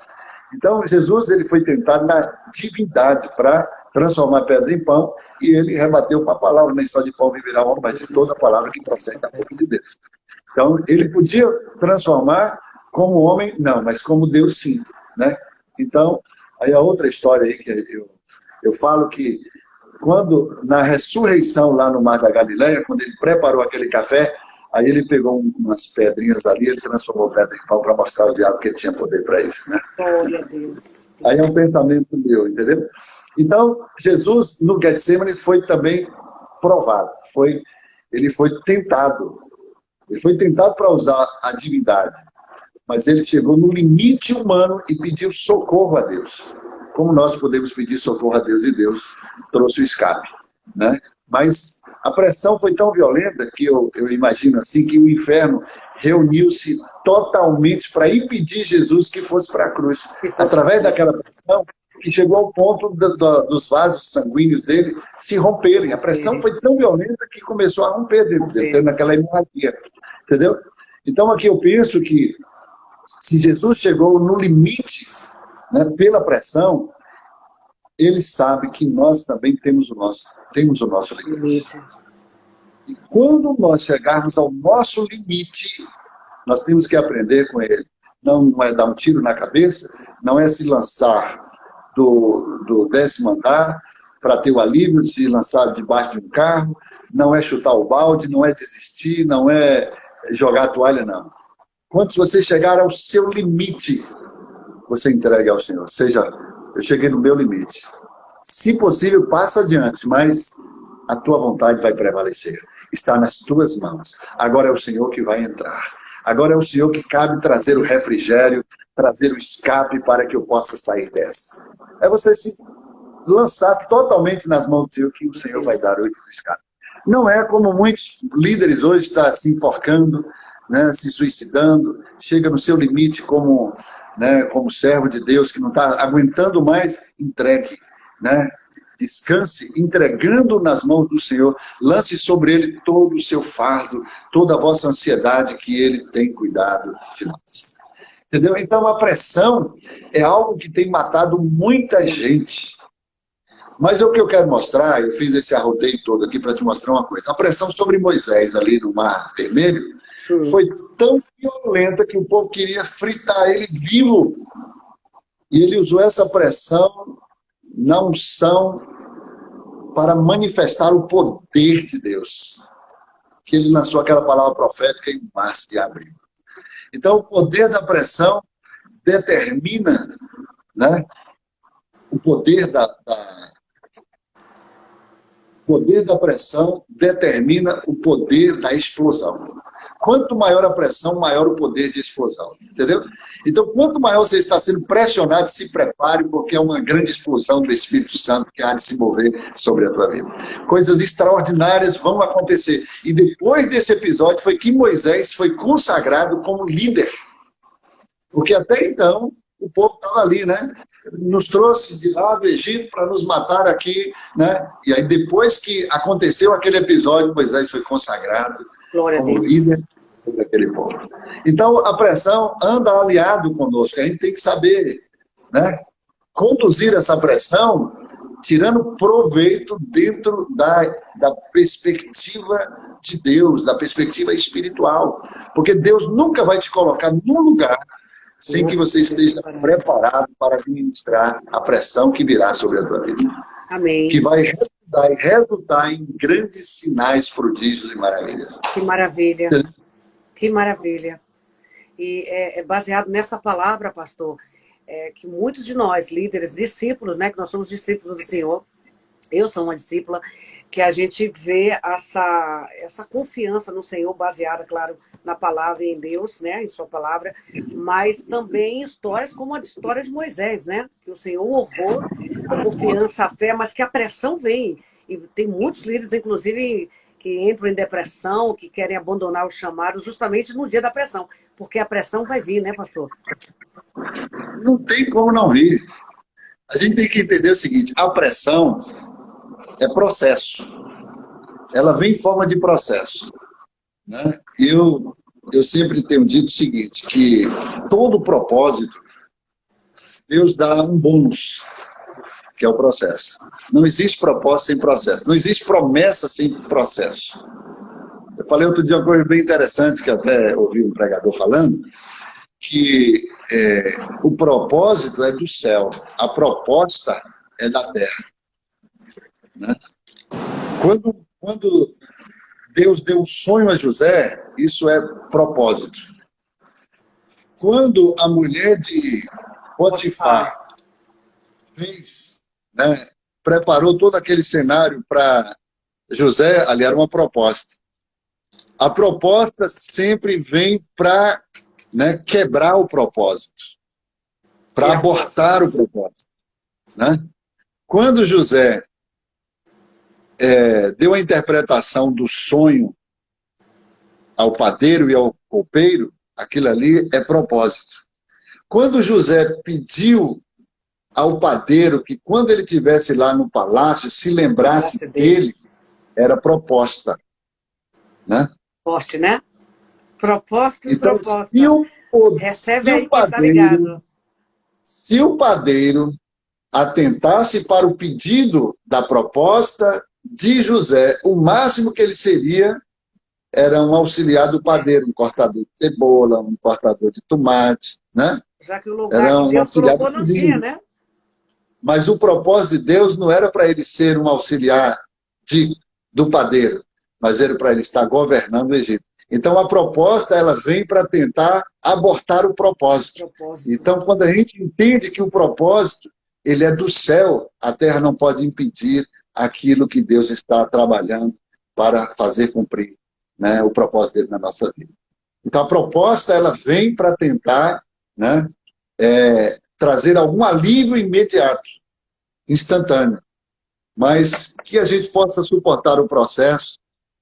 Então, Jesus ele foi tentado na divindade para transformar pedra em pão, e ele rebateu com a palavra, nem só de pão viverá o homem, mas de toda a palavra que procede da boca de Deus. Então, ele podia transformar como homem, não, mas como Deus sim, né? Então, aí a outra história aí que eu falo que quando, na ressurreição lá no Mar da Galileia, quando ele preparou aquele café, aí ele pegou umas pedrinhas ali, ele transformou pedra em pão para mostrar ao diabo que ele tinha poder para isso, né? Glória a Deus. Aí é um pensamento meu, entendeu? Então, Jesus, no Getsemane, foi também provado. Ele foi tentado. Ele foi tentado para usar a divindade. Mas ele chegou no limite humano e pediu socorro a Deus. Como nós podemos pedir socorro a Deus, e Deus trouxe o escape, né? Mas a pressão foi tão violenta que eu imagino assim que o inferno reuniu-se totalmente para impedir Jesus que fosse para a cruz. Através daquela pressão, que chegou ao ponto dos vasos sanguíneos dele se romperem. A pressão foi tão violenta que começou a romper dentro dele, naquela hemorragia. Entendeu? Então aqui eu penso que se Jesus chegou no limite, né, pela pressão, ele sabe que nós também temos o nosso limite. E quando nós chegarmos ao nosso limite, nós temos que aprender com ele. Não é dar um tiro na cabeça, não é se lançar do 10º andar para ter o alívio de se lançar debaixo de um carro, não é chutar o balde, não é desistir, não é jogar a toalha, não. Quando você chegar ao seu limite, você entrega ao Senhor. Ou seja, eu cheguei no meu limite. Se possível, passa adiante, mas a tua vontade vai prevalecer. está nas tuas mãos. Agora é o Senhor que vai entrar. Agora é o Senhor que cabe trazer o refrigério, trazer o escape para que eu possa sair dessa. É você se lançar totalmente nas mãos do Senhor, que o Senhor vai dar o escape. Não é como muitos líderes hoje estão se enforcando, né, se suicidando, chega no seu limite como, né, como servo de Deus, que não está aguentando mais, entregue. Né? Descanse, entregando nas mãos do Senhor, lance sobre ele todo o seu fardo, toda a vossa ansiedade, que ele tem cuidado de nós. Entendeu? Então a pressão é algo que tem matado muita gente. Mas o que eu quero mostrar, eu fiz esse arrodeio todo aqui para te mostrar uma coisa. A pressão sobre Moisés ali no Mar Vermelho foi tão violenta que o povo queria fritar ele vivo. E ele usou essa pressão na unção para manifestar o poder de Deus. Que ele lançou aquela palavra profética e o mar se abriu. Então o poder da pressão determina, né, o poder da pressão determina o poder da explosão. Quanto maior a pressão, maior o poder de explosão. Entendeu? Então, quanto maior você está sendo pressionado, se prepare, porque é uma grande explosão do Espírito Santo que há de se mover sobre a tua vida. Coisas extraordinárias vão acontecer. E depois desse episódio foi que Moisés foi consagrado como líder. Porque até então, o povo estava ali, né? Nos trouxe de lá do Egito para nos matar aqui, né? E aí depois que aconteceu aquele episódio, Moisés foi consagrado como líder daquele povo. Então a pressão anda aliado conosco, a gente tem que saber, né, conduzir essa pressão tirando proveito dentro da perspectiva de Deus, da perspectiva espiritual, porque Deus nunca vai te colocar num lugar sem que você esteja preparado para administrar a pressão que virá sobre a tua vida. Amém. Que vai resultar em grandes sinais, prodígios e maravilhas. Que maravilha. Que maravilha. E é baseado nessa palavra, pastor, que muitos de nós, líderes, discípulos, né, que nós somos discípulos do Senhor, eu sou uma discípula, que a gente vê essa confiança no Senhor, baseada, claro, na palavra e em Deus, né, em sua palavra, mas também histórias como a história de Moisés, né, que o Senhor honrou a confiança, a fé, mas que a pressão vem. E tem muitos líderes, inclusive, que entram em depressão, que querem abandonar o chamado justamente no dia da pressão, porque a pressão vai vir, né, pastor? Não tem como não vir. A gente tem que entender o seguinte, a pressão é processo. Ela vem em forma de processo. Né? Eu sempre tenho dito o seguinte, que todo propósito, Deus dá um bônus, que é o processo. Não existe propósito sem processo. Não existe promessa sem processo. Eu falei outro dia uma coisa bem interessante, que até ouvi um pregador falando, que o propósito é do céu, a proposta é da terra. Né? Quando Deus deu um sonho a José, isso é propósito. Quando a mulher de Potifar fez, né, preparou todo aquele cenário para José, ali era uma proposta. A proposta sempre vem para, né, quebrar o propósito, para abortar o propósito. Né? Quando José deu a interpretação do sonho ao padeiro e ao copeiro, aquilo ali é propósito. Quando José pediu ao padeiro que quando ele estivesse lá no palácio, se lembrasse dele, era proposta. Né? Forte, né? Propósito e então, proposta. Recebe aí, tá ligado. Se o padeiro atentasse para o pedido da proposta de José, o máximo que ele seria era um auxiliar do padeiro, um cortador de cebola, um cortador de tomate, né? Já que o lugar que Deus colocou não tinha, né? Mas o propósito de Deus não era para ele ser um auxiliar do padeiro, mas era para ele estar governando o Egito. Então a proposta, ela vem para tentar abortar o propósito. Então quando a gente entende que o propósito, ele é do céu, a terra não pode impedir aquilo que Deus está trabalhando para fazer cumprir, né, o propósito dele na nossa vida. Então, a proposta ela vem para tentar, né, trazer algum alívio imediato, instantâneo, mas que a gente possa suportar o processo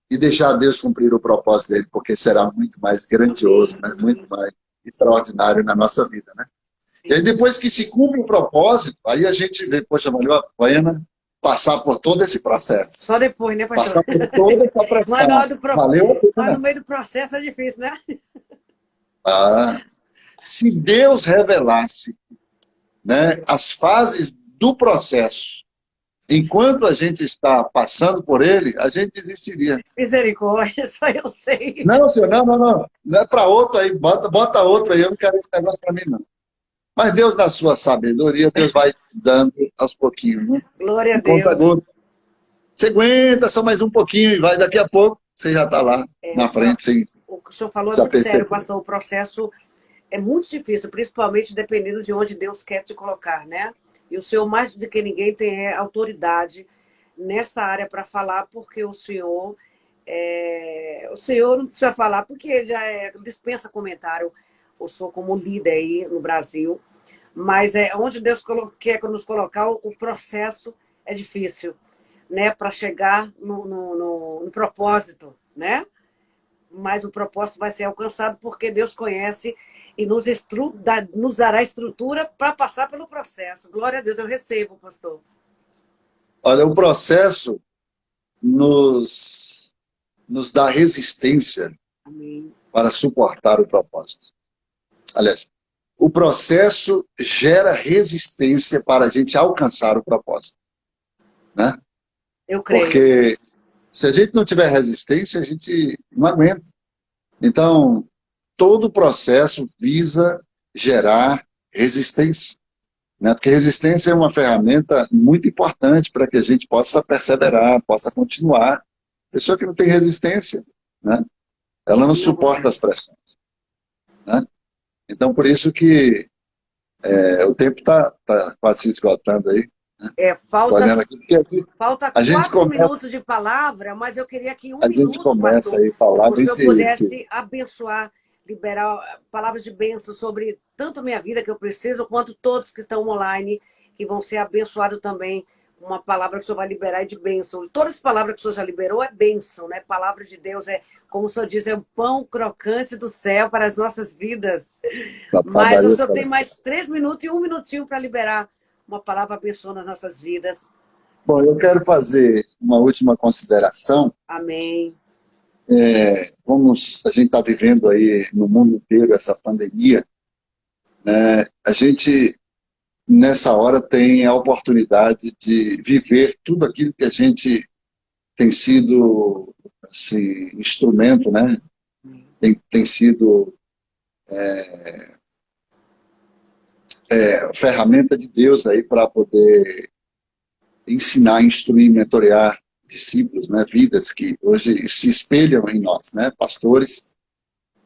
e deixar Deus cumprir o propósito dele, porque será muito mais grandioso, né, muito mais extraordinário na nossa vida, né? E aí, depois que se cumpre o propósito, aí a gente vê, poxa, valeu a pena passar por todo esse processo. Só depois, né, pastor? Passar por toda essa pressão. Valeu a pena. Mas no meio do processo é difícil, né? Ah, se Deus revelasse, né, as fases do processo, enquanto a gente está passando por ele, a gente desistiria. Misericórdia, só eu sei. Não, senhor, não. Não é para outro aí, bota outro aí, eu não quero esse negócio para mim, não. Mas Deus, na sua sabedoria, Deus vai dando aos pouquinhos, né? Glória a Deus. Você aguenta só mais um pouquinho e vai, daqui a pouco você já está lá na frente. Sem, o que o senhor falou é muito sério, pastor. O processo é muito difícil, principalmente dependendo de onde Deus quer te colocar, né? E o senhor, mais do que ninguém, tem autoridade nessa área para falar, porque o senhor não precisa falar, porque já dispensa comentário, o senhor como líder aí no Brasil, mas onde Deus quer nos colocar, o processo é difícil, né? Para chegar no propósito, né? Mas o propósito vai ser alcançado porque Deus conhece e nos dará estrutura para passar pelo processo. Glória a Deus, eu recebo, pastor. Olha, o processo nos dá resistência. Amém. Para suportar o propósito. Aliás, o processo gera resistência para a gente alcançar o propósito. Né? Eu creio. Porque se a gente não tiver resistência, a gente não aguenta. Então, todo o processo visa gerar resistência. Né? Porque resistência é uma ferramenta muito importante para que a gente possa perseverar, possa continuar. Pessoa que não tem resistência, né? Ela não suporta as pressões. Né? Então, por isso que o tempo está quase se esgotando aí. Né? Falta 4 minutos de palavra, mas eu queria que um minuto, gente começa pastor, aí a falar o senhor pudesse abençoar, liberar palavras de bênção sobre tanto a minha vida que eu preciso, quanto todos que estão online, que vão ser abençoados também. Uma palavra que o senhor vai liberar de bênção. Todas as palavras que o senhor já liberou é bênção, né? Palavra de Deus como o senhor diz, é um pão crocante do céu para as nossas vidas. Mas o senhor tem mais 3 minutos e 1 minutinho para liberar uma palavra abençoada nas nossas vidas. Bom, eu quero fazer uma última consideração. Amém. A gente está vivendo aí no mundo inteiro essa pandemia. A gente, nessa hora, tem a oportunidade de viver tudo aquilo que a gente tem sido assim, instrumento, né? Tem sido ferramenta de Deus aí para poder ensinar, instruir, mentorear discípulos, né? Vidas que hoje se espelham em nós, né? Pastores.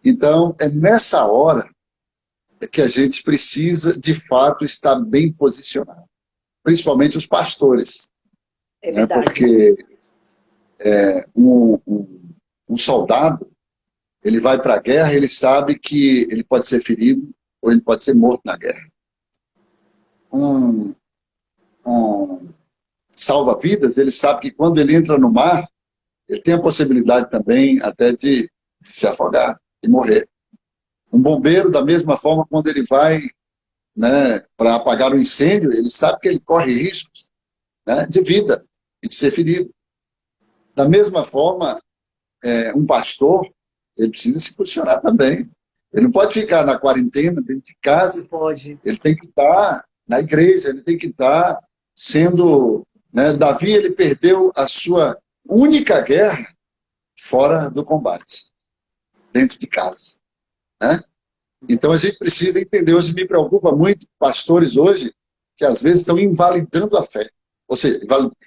Então, é nessa hora que a gente precisa, de fato, estar bem posicionado. Principalmente os pastores. É verdade. Né? Porque um soldado, ele vai para a guerra, ele sabe que ele pode ser ferido ou ele pode ser morto na guerra. Um salva-vidas, ele sabe que quando ele entra no mar, ele tem a possibilidade também até de se afogar e morrer. Um bombeiro, da mesma forma, quando ele vai, né, para apagar o incêndio, ele sabe que ele corre riscos, né, de vida e de ser ferido. Da mesma forma, um pastor, ele precisa se posicionar também. Ele não pode ficar na quarentena, dentro de casa. Não pode. Ele tem que estar na igreja, ele tem que estar sendo... Né? Davi, ele perdeu a sua única guerra fora do combate, dentro de casa. Né? Então a gente precisa entender, hoje me preocupa muito, pastores hoje, que às vezes estão invalidando a fé. Ou seja,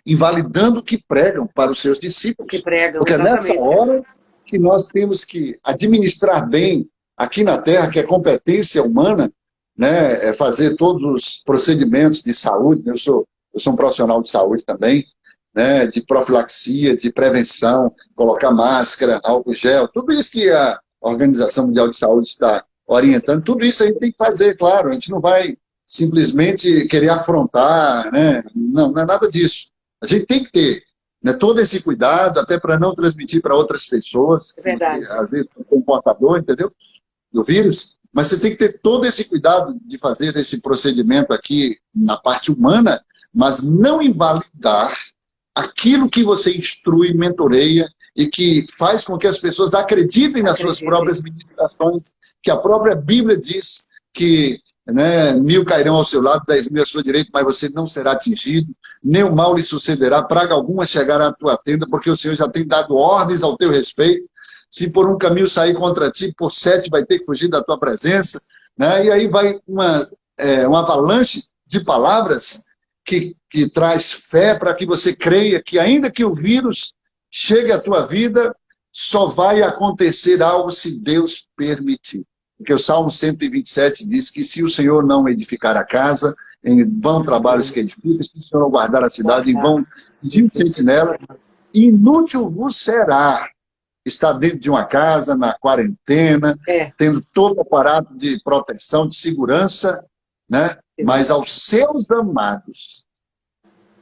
invalidando o que pregam para os seus discípulos. Que pregam, porque exatamente. Nessa hora que nós temos que administrar bem aqui na Terra, que é competência humana, né, fazer todos os procedimentos de saúde. Eu sou um profissional de saúde também, né, de profilaxia, de prevenção, colocar máscara, álcool gel, tudo isso que a Organização Mundial de Saúde está orientando, tudo isso a gente tem que fazer, claro, a gente não vai simplesmente querer afrontar, né? Não, não é nada disso. A gente tem que ter, né, todo esse cuidado, até para não transmitir para outras pessoas, É verdade. que, às vezes, é um portador, entendeu? Do vírus, mas você tem que ter todo esse cuidado de fazer esse procedimento aqui na parte humana, mas não invalidar aquilo que você instrui, mentoreia e que faz com que as pessoas acreditem nas suas próprias meditações, que a própria Bíblia diz que, né, 1000 cairão ao seu lado, 10.000 à sua direita, mas você não será atingido, nem o mal lhe sucederá, praga alguma chegará à tua tenda, porque o Senhor já tem dado ordens ao teu respeito. Se por um caminho sair contra ti, por 7 vai ter que fugir da tua presença, né? E aí vai uma avalanche de palavras que traz fé para que você creia que ainda que o vírus chegue à tua vida, só vai acontecer algo se Deus permitir. Porque o Salmo 127 diz que se o Senhor não edificar a casa, em vão trabalhos que edificam, se o Senhor não guardar a cidade, em vão diligente nela, inútil vos será estar dentro de uma casa, na quarentena, tendo todo o aparato de proteção, de segurança, né? Mas aos seus amados,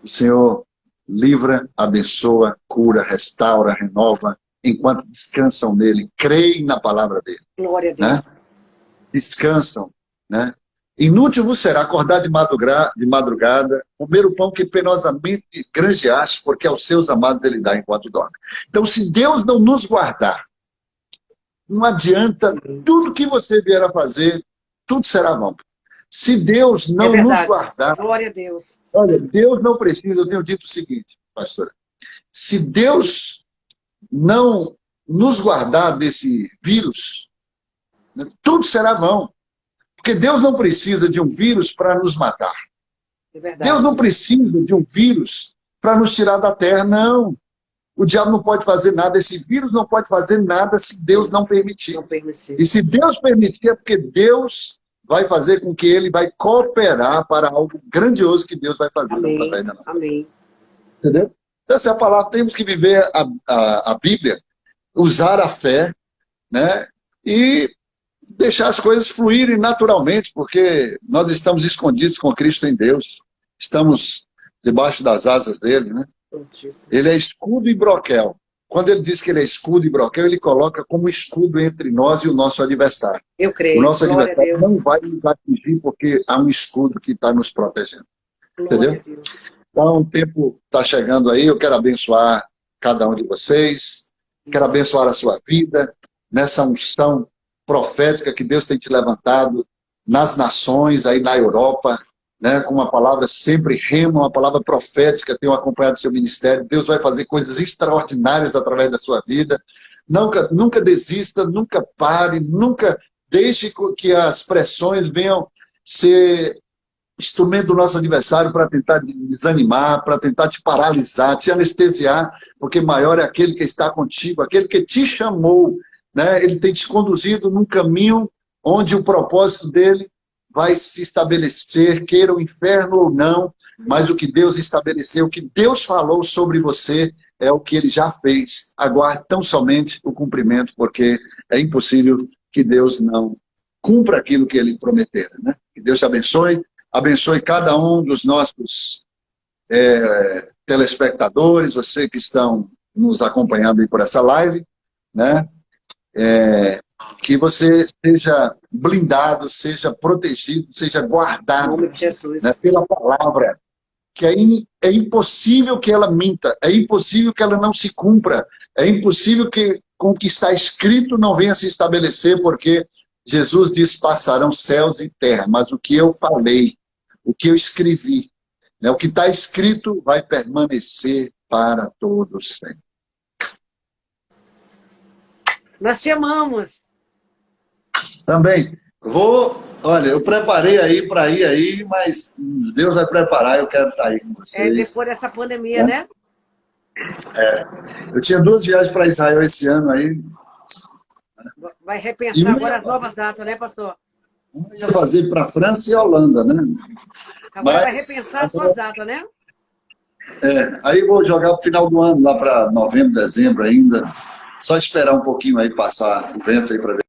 o Senhor livra, abençoa, cura, restaura, renova, enquanto descansam nele, creem na palavra dele. Glória a Deus. Né? Descansam, né? Inútil vos será acordar de madrugada, comer o pão que penosamente granjeaste, porque aos seus amados ele dá enquanto dorme. Então, se Deus não nos guardar, não adianta, tudo que você vier a fazer, tudo será vão. Se Deus não nos guardar... Glória a Deus. Olha, Deus não precisa, eu tenho dito o seguinte, pastora, se Deus não nos guardar desse vírus, né, tudo será vão. Porque Deus não precisa de um vírus para nos matar. É verdade. Deus não precisa de um vírus para nos tirar da terra, não. O diabo não pode fazer nada, esse vírus não pode fazer nada se Deus não permitir. E se Deus permitir, é porque Deus vai fazer com que ele vai cooperar para algo grandioso que Deus vai fazer. Amém. Amém. Entendeu? Então, essa é a palavra, temos que viver a Bíblia, usar a fé, né? E deixar as coisas fluírem naturalmente, porque nós estamos escondidos com Cristo em Deus. Estamos debaixo das asas dele, né? Ele é escudo e broquel. Quando ele diz que ele é escudo e broquel, ele coloca como escudo entre nós e o nosso adversário. Eu creio. O nosso adversário não vai nos atingir porque há um escudo que está nos protegendo. Entendeu? Então, o tempo está chegando aí, eu quero abençoar cada um de vocês, quero abençoar a sua vida, nessa unção profética que Deus tem te levantado nas nações, aí na Europa, né, com uma palavra sempre rema, uma palavra profética, tenho acompanhado seu ministério. Deus vai fazer coisas extraordinárias através da sua vida. Nunca desista, nunca pare, nunca deixe que as pressões venham ser instrumento do nosso adversário para tentar te desanimar, para tentar te paralisar, te anestesiar, porque maior é aquele que está contigo, aquele que te chamou, né? Ele tem te conduzido num caminho onde o propósito dele vai se estabelecer, queira o inferno ou não, mas o que Deus estabeleceu, o que Deus falou sobre você é o que ele já fez. Aguarde tão somente o cumprimento, porque é impossível que Deus não cumpra aquilo que ele prometeu, né? Que Deus te abençoe, abençoe cada um dos nossos telespectadores, você que estão nos acompanhando aí por essa live, né? Que você seja blindado, seja protegido, seja guardado, né, pela palavra, que é impossível que ela minta, é impossível que ela não se cumpra, é impossível que com o que está escrito não venha se estabelecer, porque Jesus diz, passarão céus e terra, mas o que eu falei, o que eu escrevi, né, o que está escrito vai permanecer para todos sempre. Nós te amamos. Também. Olha, eu preparei aí para ir aí, mas Deus vai preparar, eu quero estar aí com vocês. Depois dessa pandemia, né? Eu tinha 2 viagens para Israel esse ano aí. Vai repensar agora as novas datas, né, pastor? Eu ia fazer para França e Holanda, né? Agora vai repensar as suas datas, né? Aí vou jogar pro final do ano, lá para novembro, dezembro ainda. Só esperar um pouquinho aí passar o vento aí para ver.